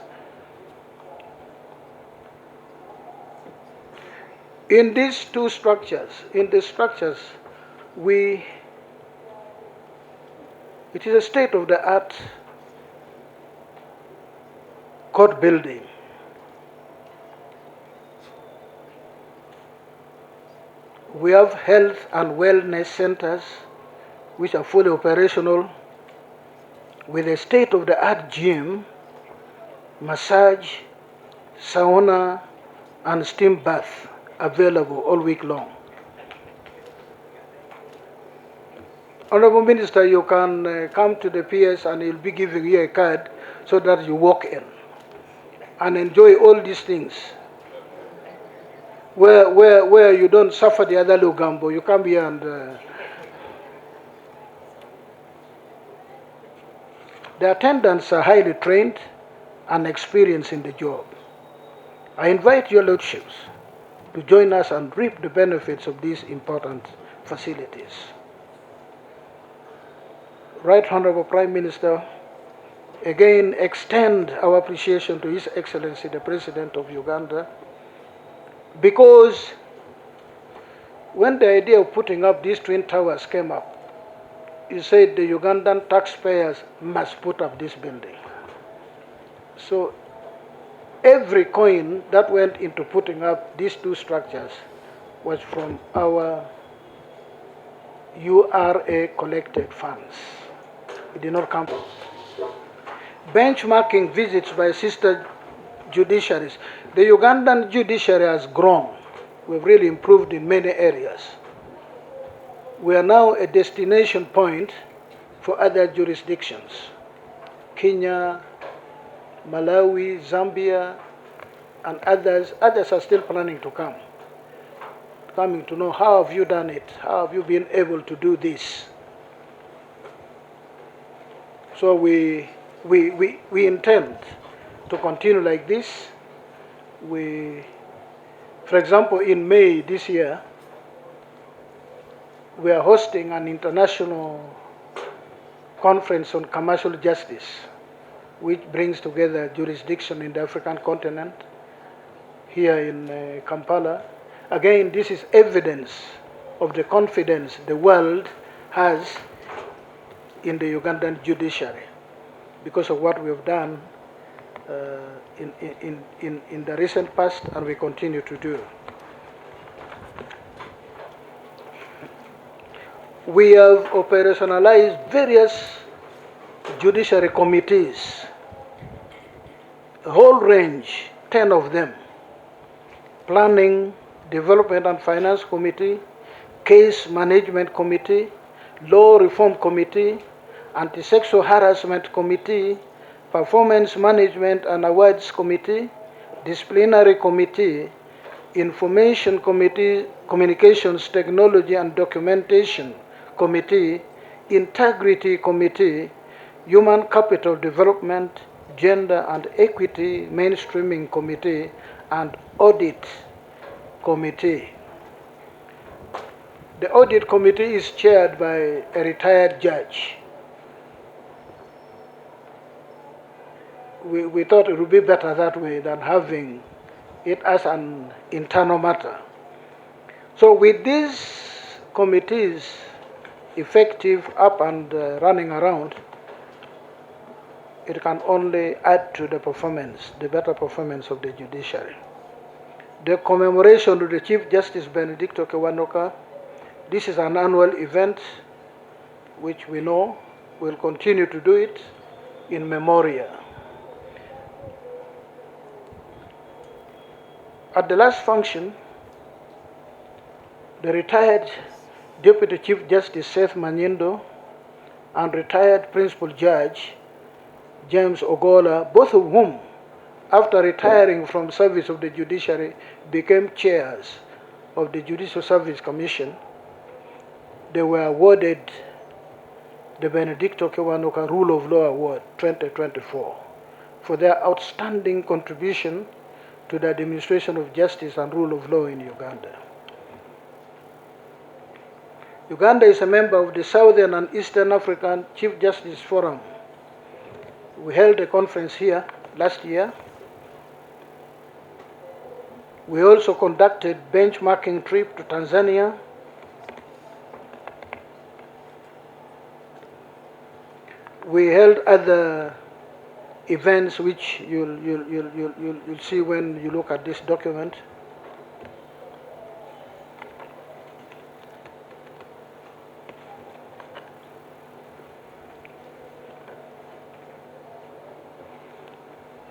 In these two structures, it is a state-of-the-art court building. We have health and wellness centers which are fully operational with a state-of-the-art gym, massage, sauna, and steam bath available all week long. Honorable Minister, you can come to the PS and he'll be giving you a card so that you walk in and enjoy all these things. Where you don't suffer the other Lugambo, you come here and the attendants are highly trained and experienced in the job. I invite your lordships to join us and reap the benefits of these important facilities. Right Honorable Prime Minister, again extend our appreciation to His Excellency the President of Uganda, because when the idea of putting up these twin towers came up, he said the Ugandan taxpayers must put up this building. So every coin that went into putting up these two structures was from our URA collected funds. It did not come. Benchmarking visits by sister judiciaries. The Ugandan judiciary has grown. We've really improved in many areas. We are now a destination point for other jurisdictions. Kenya, Malawi, Zambia, and others. Others are still planning to come. Coming to know, how have you done it? How have you been able to do this? So we intend to continue like this. For example, in May this year, we are hosting an international conference on commercial justice, which brings together jurisdiction in the African continent, here in Kampala. Again, this is evidence of the confidence the world has in the Ugandan judiciary because of what we have done in the recent past, and we continue to do. We have operationalized various judiciary committees, a whole range, 10 of them: Planning, Development and Finance Committee, Case Management Committee, Law Reform Committee, Anti-Sexual Harassment Committee, Performance Management and Awards Committee, Disciplinary Committee, Information Committee, Communications Technology and Documentation Committee, Integrity Committee, Human Capital Development, Gender and Equity Mainstreaming Committee, and Audit Committee. The Audit Committee is chaired by a retired judge. We thought it would be better that way than having it as an internal matter. So with these committees effective, up and running around, it can only add to the performance, the better performance of the judiciary. The commemoration of the Chief Justice Benedicto Kewanoka, this is an annual event which we know will continue to do it in memoriam. At the last function, the retired Deputy Chief Justice Seth Manyindo and retired Principal Judge James Ogola, both of whom, after retiring from service of the judiciary, became chairs of the Judicial Service Commission. They were awarded the Benedicto Kiwanuka Rule of Law Award 2024 for their outstanding contribution to the administration of justice and rule of law in Uganda. Uganda is a member of the Southern and Eastern African Chief Justice Forum. We held a conference here last year. We also conducted benchmarking trip to Tanzania. We held other events which you'll see when you look at this document.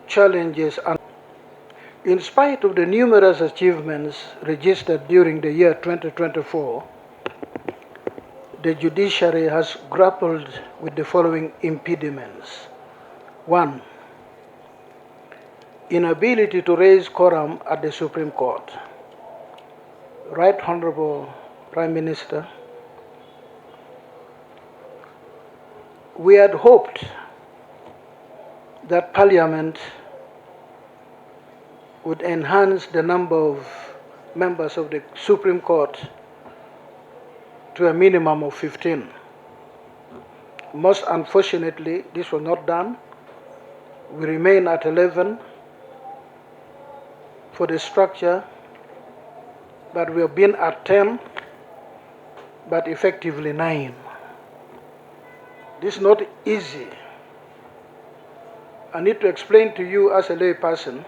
Challenges and in spite of the numerous achievements registered during the year 2024, the judiciary has grappled with the following impediments. 1. Inability to raise quorum at the Supreme Court. Right Honorable Prime Minister, we had hoped that Parliament would enhance the number of members of the Supreme Court to a minimum of 15. Most unfortunately, this was not done. We remain at 11 for the structure, but we have been at 10, but effectively 9. This is not easy. I need to explain to you as a lay person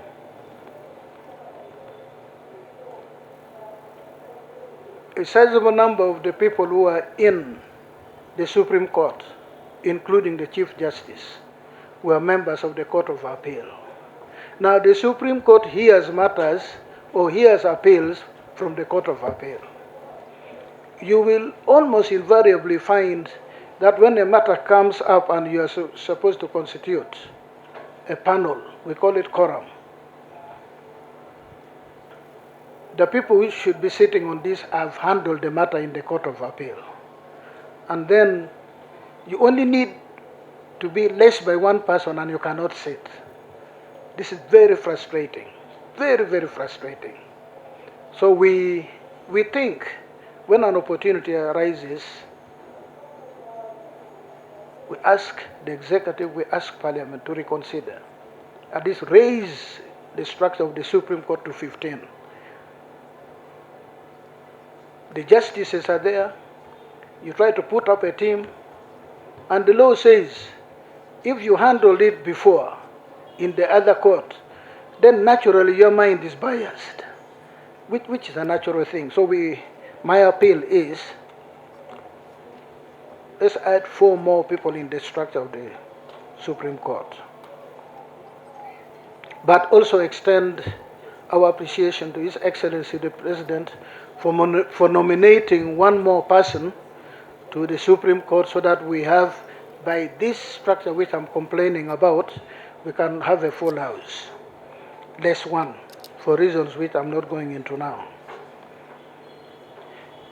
a sizable number of the people who are in the Supreme Court, including the Chief Justice, were members of the Court of Appeal. Now, the Supreme Court hears matters or hears appeals from the Court of Appeal. You will almost invariably find that when a matter comes up and you are supposed to constitute a panel, we call it quorum, the people who should be sitting on this have handled the matter in the Court of Appeal. And then you only need to be less by one person and you cannot sit. This is very frustrating, very, very frustrating. So we think when an opportunity arises, we ask the executive, we ask Parliament to reconsider, at least raise the structure of the Supreme Court to 15. The justices are there. You try to put up a team, and the law says if you handled it before in the other court, then naturally your mind is biased, which is a natural thing. So my appeal is, let's add 4 more people in the structure of the Supreme Court, but also extend our appreciation to His Excellency the President for nominating 1 more person to the Supreme Court, so that we have, by this structure which I'm complaining about, we can have a full house, less 1, for reasons which I'm not going into now.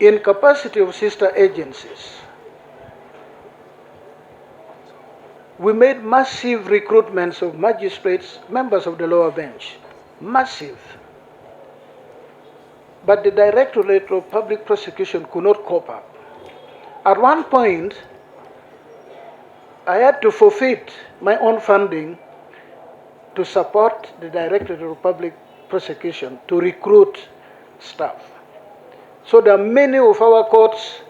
In capacity of sister agencies, we made massive recruitments of magistrates, members of the lower bench, massive. But the Directorate of Public Prosecution could not cope up. At one point, I had to forfeit my own funding to support the Directorate of Public Prosecution to recruit staff. So there are many of our courts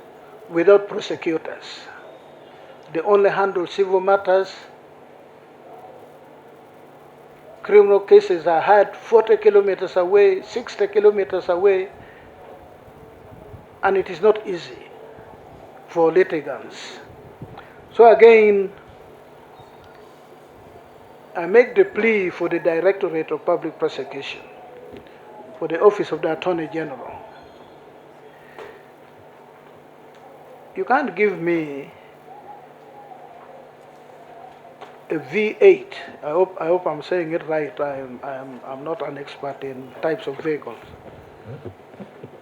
without prosecutors. They only handle civil matters. Criminal cases are had 40 kilometers away, 60 kilometers away, and it is not easy for litigants. So again, I make the plea for the Directorate of Public Prosecution, for the Office of the Attorney General. You can't give me a V8. I hope I'm saying it right. I'm not an expert in types of vehicles.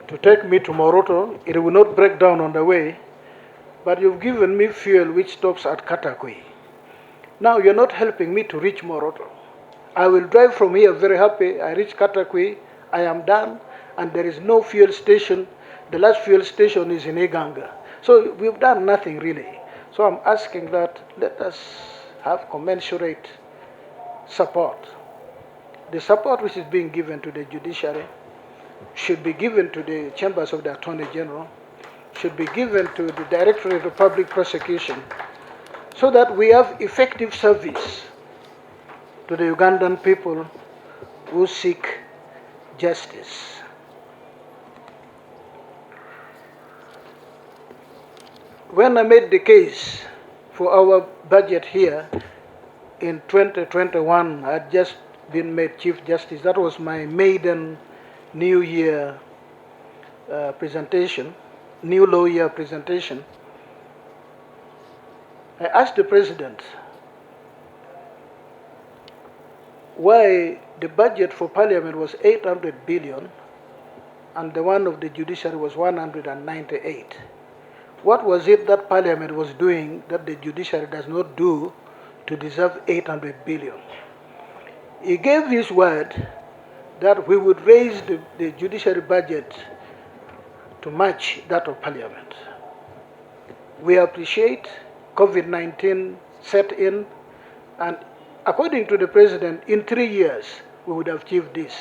To take me to Moroto, it will not break down on the way, but you've given me fuel which stops at Katakwi. Now you're not helping me to reach Moroto. I will drive from here very happy. I reach Katakwi, I am done, and there is no fuel station. The last fuel station is in Iganga. So we've done nothing really. So I'm asking that let us have commensurate support. The support which is being given to the judiciary should be given to the chambers of the Attorney General, should be given to the Directorate of Public Prosecution, so that we have effective service to the Ugandan people who seek justice. When I made the case for our budget here in 2021, I had just been made Chief Justice. That was my maiden New Year presentation, New Law Year presentation. I asked the President why the budget for Parliament was 800 billion and the one of the Judiciary was 198. What was it that Parliament was doing that the Judiciary does not do to deserve 800 billion? He gave his word that we would raise the Judiciary budget to match that of Parliament. We appreciate COVID-19 set in, and according to the President, in 3 years we would have achieved this.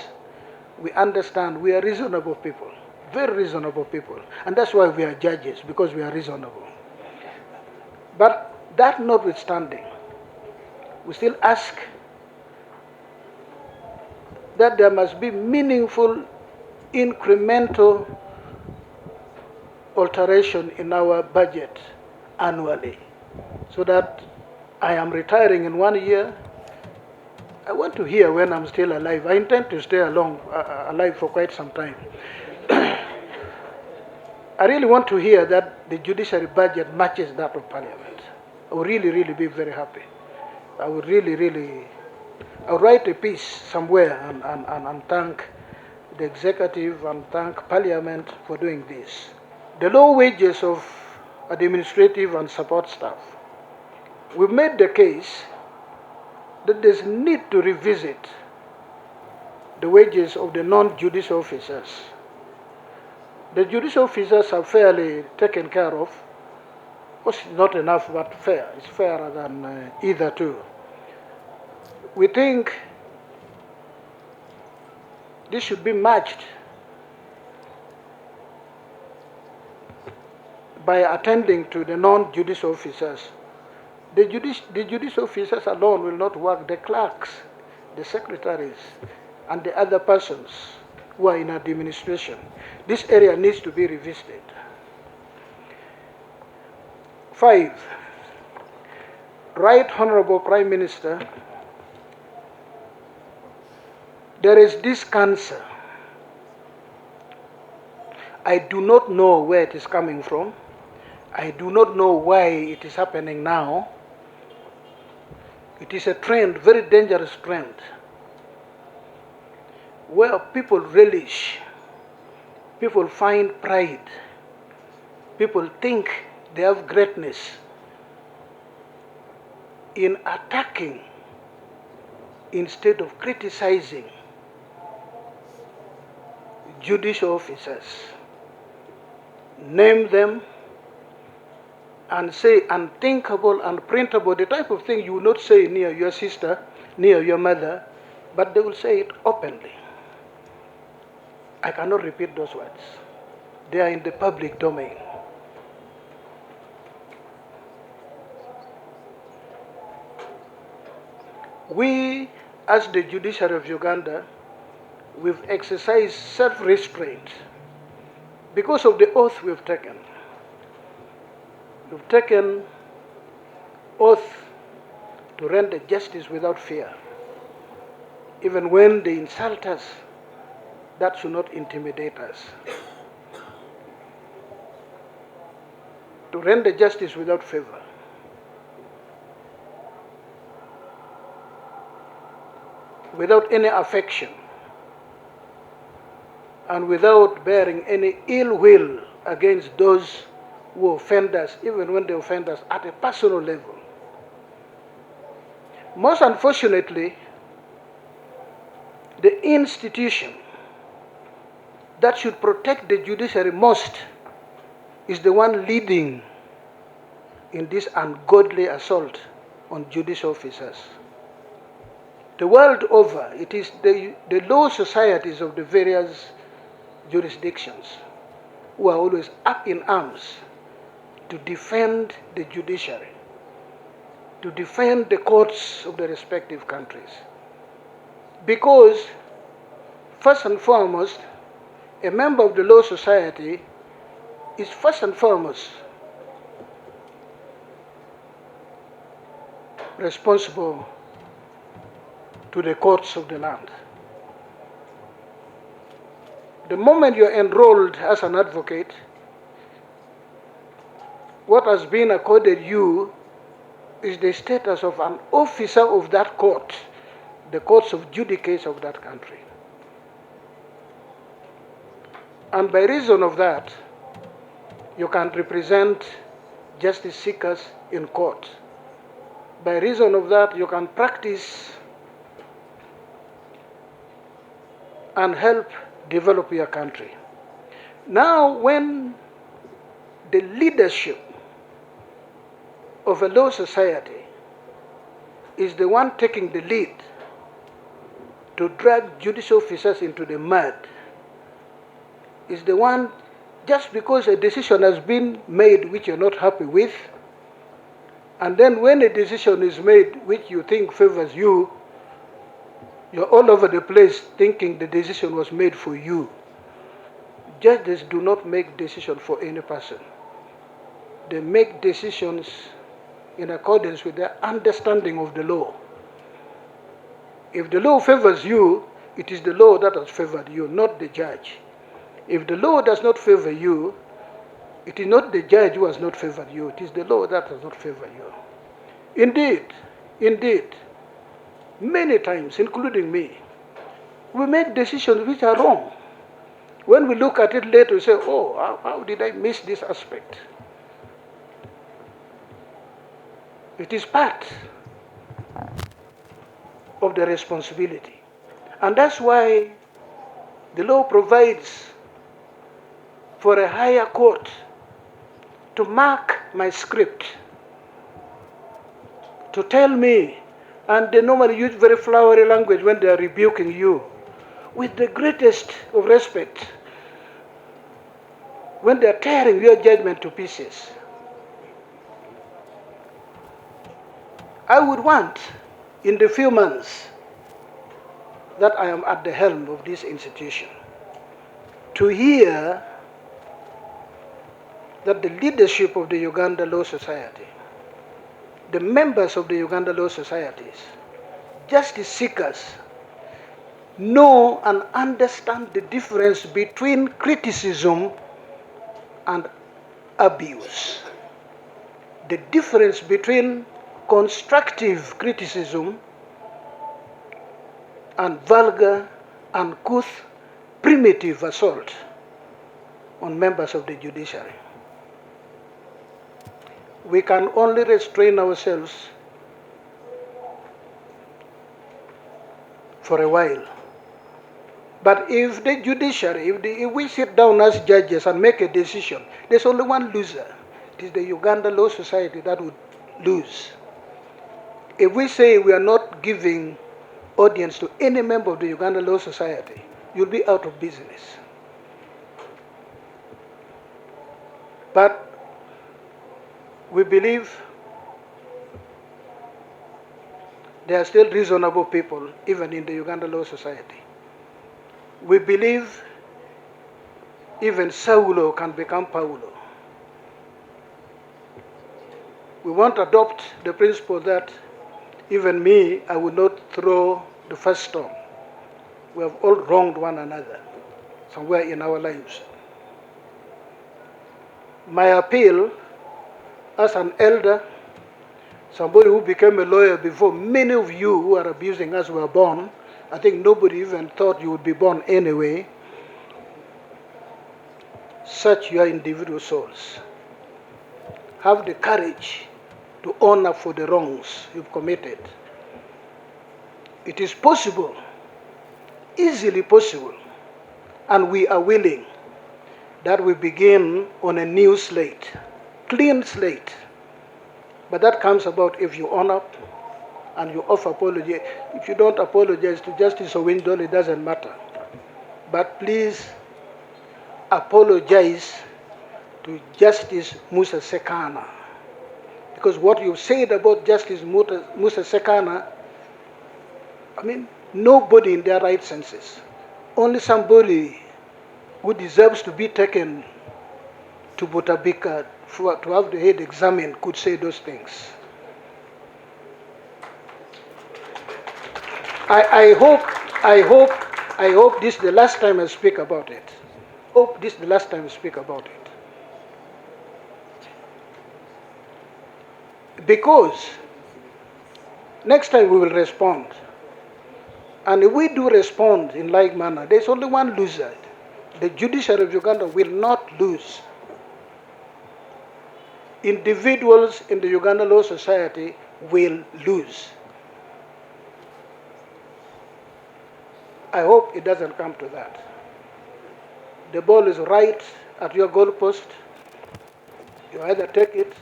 We understand we are reasonable people. Very reasonable people. And that's why we are judges, because we are reasonable. But that notwithstanding, we still ask that there must be meaningful, incremental alteration in our budget annually, so that I am retiring in 1 year. I want to hear when I'm still alive. I intend to stay alive for quite some time. I really want to hear that the judiciary budget matches that of Parliament. I would really be very happy. I would I would write a piece somewhere and thank the executive and thank Parliament for doing this. The low wages of administrative and support staff. We've made the case that there's need to revisit the wages of the non-judicial officers. The judicial officers are fairly taken care of. Of course, it's not enough, but fair. It's fairer than either two. We think this should be matched by attending to the non-judicial officers. The judicial officers alone will not work. The clerks, the secretaries, and the other persons who are in administration. This area needs to be revisited. 5, Right Honorable Prime Minister, there is this cancer. I do not know where it is coming from. I do not know why it is happening now. It is a trend, very dangerous trend, where people relish, people find pride, people think they have greatness in attacking instead of criticizing judicial officers. Name them and say unthinkable, unprintable, the type of thing you will not say near your sister, near your mother, but they will say it openly. I cannot repeat those words. They are in the public domain. We, as the judiciary of Uganda, we've exercised self-restraint because of the oath we've taken. We've taken oath to render justice without fear. Even when they insult us, that should not intimidate us. to render justice without favor, without any affection, and without bearing any ill will against those who offend us, even when they offend us at a personal level. Most unfortunately, the institution that should protect the judiciary most is the one leading in this ungodly assault on judicial officers. The world over, it is the law societies of the various jurisdictions who are always up in arms to defend the judiciary, to defend the courts of the respective countries. Because, first and foremost, a member of the law society is first and foremost responsible to the courts of the land. The moment you're enrolled as an advocate, what has been accorded you is the status of an officer of that court, the courts of judicature of that country. And by reason of that, you can represent justice seekers in court. By reason of that, you can practice and help develop your country. Now, when the leadership of a law society is the one taking the lead to drag judicial officers into the mud, is the one, just because a decision has been made which you're not happy with, and then when a decision is made which you think favors you, you're all over the place thinking the decision was made for you. Judges do not make decisions for any person. They make decisions in accordance with their understanding of the law. If the law favors you, it is the law that has favored you, not the judge. If the law does not favor you, it is not the judge who has not favored you, it is the law that has not favored you. Indeed, many times, including me, we make decisions which are wrong. When we look at it later, we say, oh, how did I miss this aspect? It is part of the responsibility. And that's why the law provides for a higher court to mark my script, to tell me, and they normally use very flowery language when they are rebuking you, with the greatest of respect, when they are tearing your judgment to pieces. I would want, in the few months that I am at the helm of this institution, to hear that the leadership of the Uganda Law Society, the members of the Uganda Law Societies, justice seekers, know and understand the difference between criticism and abuse. The difference between constructive criticism and vulgar, uncouth, primitive assault on members of the judiciary. We can only restrain ourselves for a while. But if the judiciary, if we sit down as judges and make a decision, there's only one loser. It is the Uganda Law Society that would lose. If we say we are not giving audience to any member of the Uganda Law Society, you'll be out of business. But we believe there are still reasonable people, even in the Uganda Law Society. We believe even Saulo can become Paulo. We won't adopt the principle that even me, I will not throw the first stone. We have all wronged one another somewhere in our lives. My appeal As an elder, somebody who became a lawyer before many of you who are abusing us were born, I think nobody even thought you would be born anyway. Search your individual souls. Have the courage to own up for the wrongs you've committed. It is possible, easily possible, and we are willing that we begin on a new slate, clean slate. But that comes about if you own up and you offer apology. If you don't apologize to Justice Owindol, it doesn't matter. But please apologize to Justice Musa Sekana. Because what you said about Justice Musa Sekana, I mean, nobody in their right senses, only somebody who deserves to be taken to Botabika to have the head examined could say those things. I hope this is the last time I speak about it. Hope this is the last time I speak about it. Because next time we will respond. And if we do respond in like manner, there's only one loser. The judiciary of Uganda will not lose. Individuals in the Uganda Law Society will lose. I hope it doesn't come to that. The ball is right at your goalpost. You either take it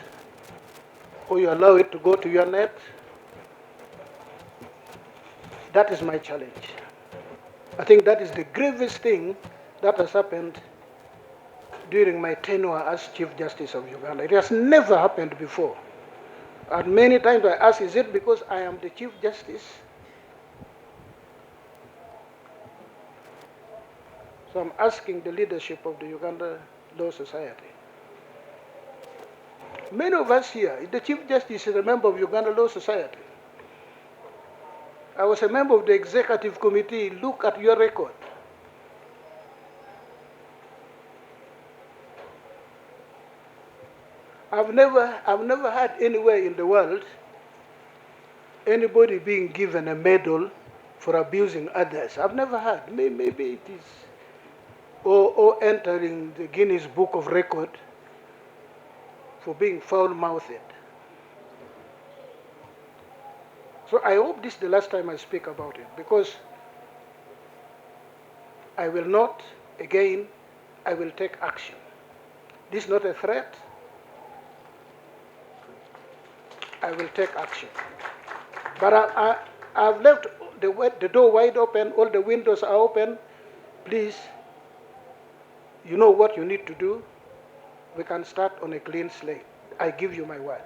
or you allow it to go to your net. That is my challenge. I think that is the gravest thing that has happened during my tenure as Chief Justice of Uganda. It has never happened before. And many times I ask, is it because I am the Chief Justice? So I'm asking the leadership of the Uganda Law Society. Many of us here, the Chief Justice is a member of Uganda Law Society. I was a member of the executive committee. Look at your record. I've never had anywhere in the world anybody being given a medal for abusing others. I've never had. Maybe it is, or entering the Guinness Book of Record for being foul-mouthed. So I hope this is the last time I speak about it, because I will not, again, I will take action. This is not a threat. I will take action. But I've left the door wide open, all the windows are open. Please, you know what you need to do. We can start on a clean slate. I give you my word.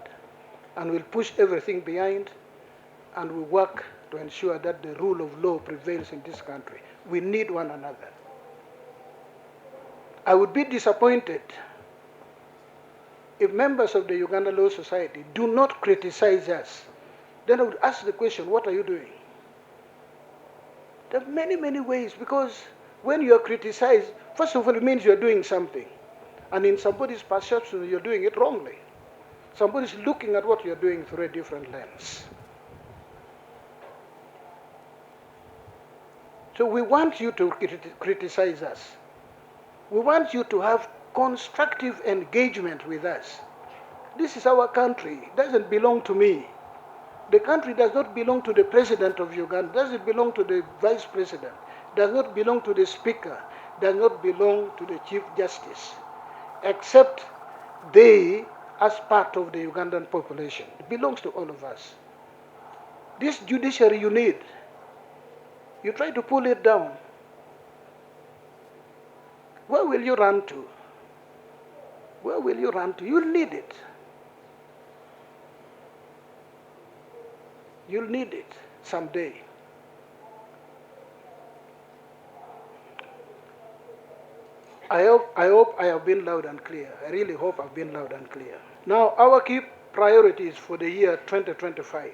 And we'll push everything behind, and we work to ensure that the rule of law prevails in this country. We need one another. I would be disappointed if members of the Uganda Law Society do not criticize us. Then I would ask the question, what are you doing? There are many, many ways, because when you are criticized, first of all, it means you're doing something. And in somebody's perception, you're doing it wrongly. Somebody's looking at what you're doing through a different lens. So we want you to criticize us. We want you to have constructive engagement with us. This is our country. It doesn't belong to me. The country does not belong to the president of Uganda, doesn't belong to the vice president, does not belong to the speaker, does not belong to the chief justice, except they as part of the Ugandan population. It belongs to all of us. This judiciary you need, you try to pull it down. Where will you run to? Where will you run to? You'll need it. You'll need it someday. I hope I have been loud and clear. I really hope I've been loud and clear. Now, our key priorities for the year 2025.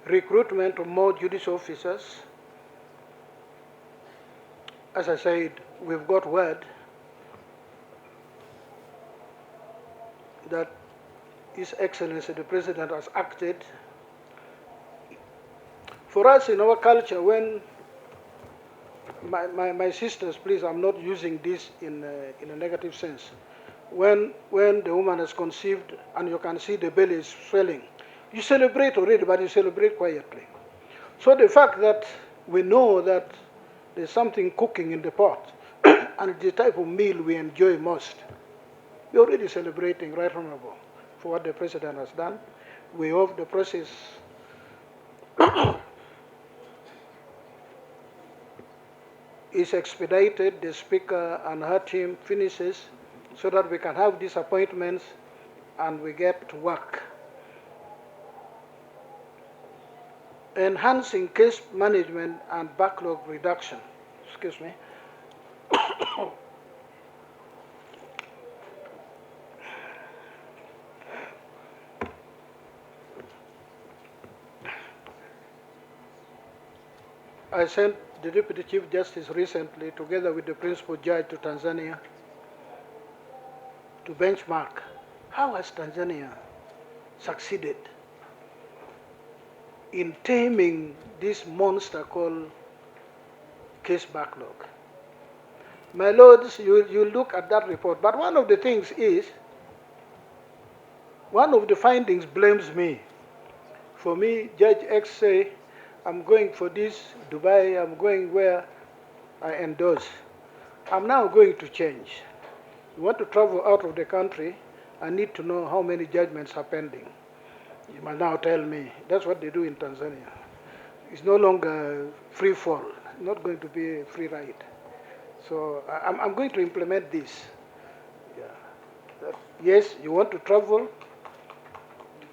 Recruitment of more judicial officers, As I said, we've got word that His Excellency the President has acted. For us in our culture, when my sisters, please, I'm not using this in a negative sense. When the woman has conceived and you can see the belly is swelling, you celebrate already, but you celebrate quietly. So the fact that we know that there's something cooking in the pot and the type of meal we enjoy most, we're already celebrating, right honorable, for what the president has done. We hope the process is expedited, the speaker and her team finishes so that we can have these appointments and we get to work. Enhancing case management and backlog reduction. Excuse me. I sent the Deputy Chief Justice recently, together with the Principal Judge, to Tanzania to benchmark how has Tanzania succeeded in taming this monster called case backlog. My lords, you look at that report, but one of the things is, one of the findings blames me. For me, Judge X say, I'm going for this, Dubai, I'm going where I endorse. I'm now going to change. You want to travel out of the country, I need to know how many judgments are pending. You must now tell me. That's what they do in Tanzania. It's no longer free fall. It's not going to be a free ride. So I'm going to implement this. Yeah. That, yes, you want to travel.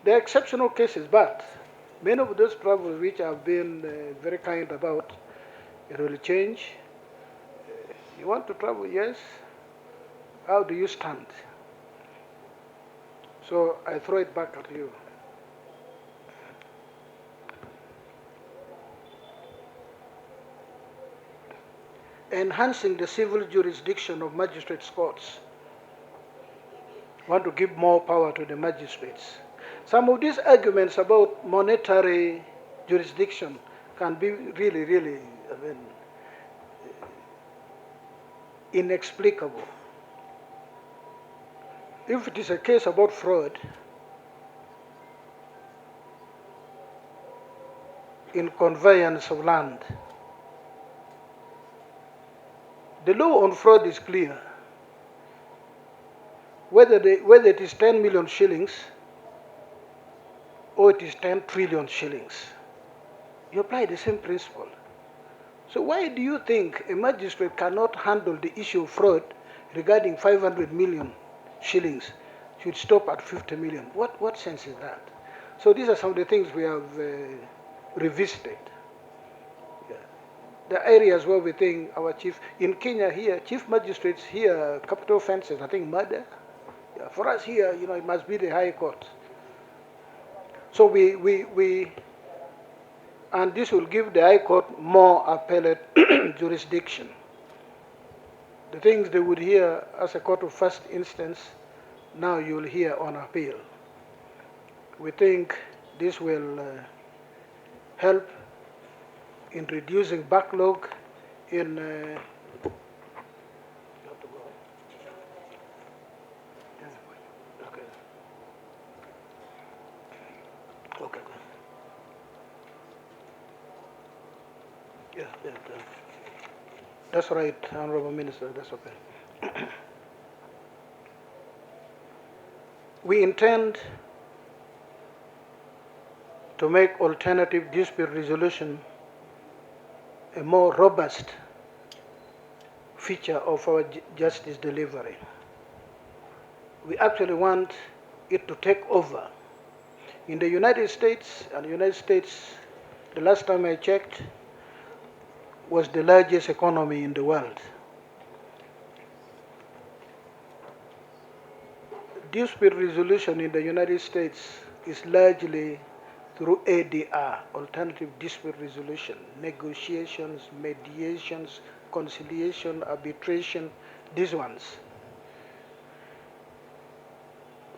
There are exceptional cases, but many of those travels which I've been very kind about, it will change. You want to travel, yes. How do you stand? So I throw it back at you. Enhancing the civil jurisdiction of magistrates' courts. Want to give more power to the magistrates. Some of these arguments about monetary jurisdiction can be really, really, inexplicable. If it is a case about fraud, in conveyance of land, the law on fraud is clear. Whether it is 10 million shillings or it is 10 trillion shillings, you apply the same principle. So why do you think a magistrate cannot handle the issue of fraud regarding 500 million shillings, should stop at 50 million? What sense is that? So these are some of the things we have revisited. The areas where we think our chief, in Kenya here, chief magistrates here, capital offenses, I think murder. Yeah, for us here, it must be the high court. So and this will give the high court more appellate jurisdiction. The things they would hear as a court of first instance, now you'll hear on appeal. We think this will help in reducing backlog in okay. Yeah, that's right, Honorable Minister, that's okay. We intend to make alternative dispute resolution a more robust feature of our justice delivery. We actually want it to take over. In the United States, the last time I checked, was the largest economy in the world. Dispute resolution in the United States is largely through ADR, alternative dispute resolution, negotiations, mediations, conciliation, arbitration, these ones.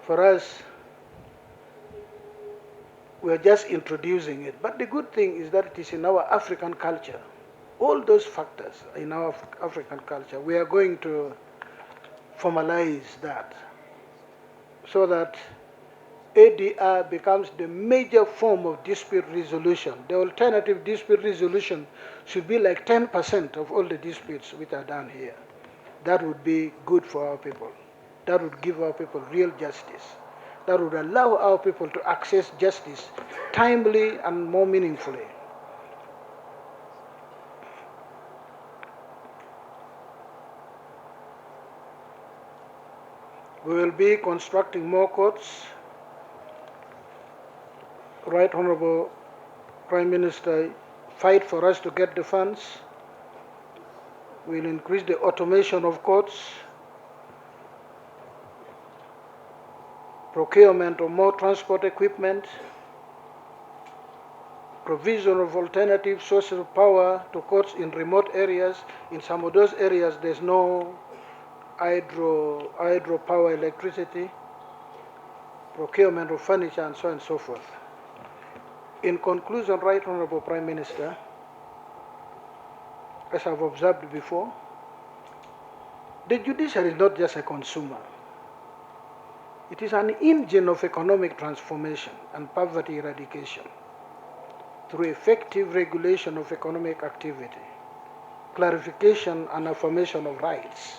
For us, we are just introducing it. But the good thing is that it is in our African culture. All those factors in our African culture, we are going to formalize that so that ADR becomes the major form of dispute resolution. The alternative dispute resolution should be like 10% of all the disputes which are done here. That would be good for our people. That would give our people real justice. That would allow our people to access justice timely and more meaningfully. We will be constructing more courts. Right Honorable Prime Minister, fight for us to get the funds. We'll increase the automation of courts, procurement of more transport equipment, provision of alternative sources of power to courts in remote areas. In some of those areas, there's no hydropower electricity, procurement of furniture, and so on and so forth. In conclusion, Right Honorable Prime Minister, as I've observed before, the judiciary is not just a consumer. It is an engine of economic transformation and poverty eradication through effective regulation of economic activity, clarification and affirmation of rights,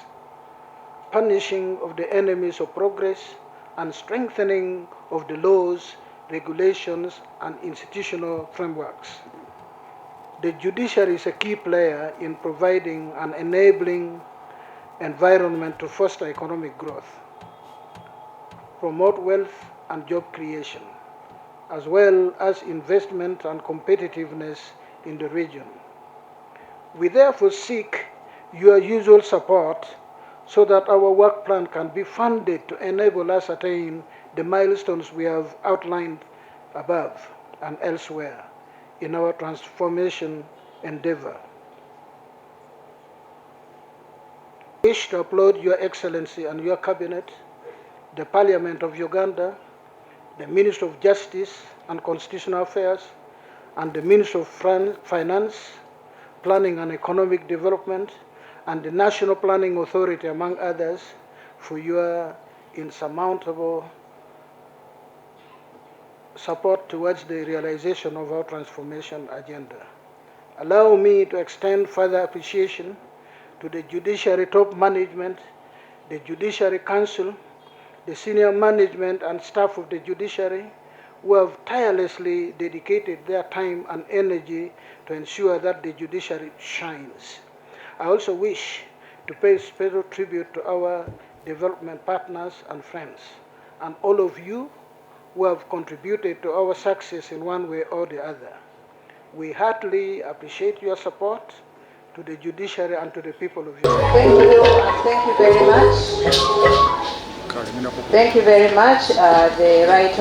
punishing of the enemies of progress, and strengthening of the laws, regulations, and institutional frameworks. The judiciary is a key player in providing an enabling environment to foster economic growth, promote wealth and job creation, as well as investment and competitiveness in the region. We therefore seek your usual support so that our work plan can be funded to enable us to attain the milestones we have outlined above and elsewhere in our transformation endeavor. I wish to applaud Your Excellency and your Cabinet, the Parliament of Uganda, the Minister of Justice and Constitutional Affairs, and the Minister of Finance, Planning and Economic Development, and the National Planning Authority, among others, for your insurmountable support towards the realization of our transformation agenda. Allow me to extend further appreciation to the Judiciary top management, the Judiciary Council, the senior management and staff of the Judiciary, who have tirelessly dedicated their time and energy to ensure that the Judiciary shines. I also wish to pay special tribute to our development partners and friends, and all of you who have contributed to our success in one way or the other. We heartily appreciate your support to the Judiciary and to the people of Uganda. Thank you, and thank you very much. Thank you very much. The Right Honorable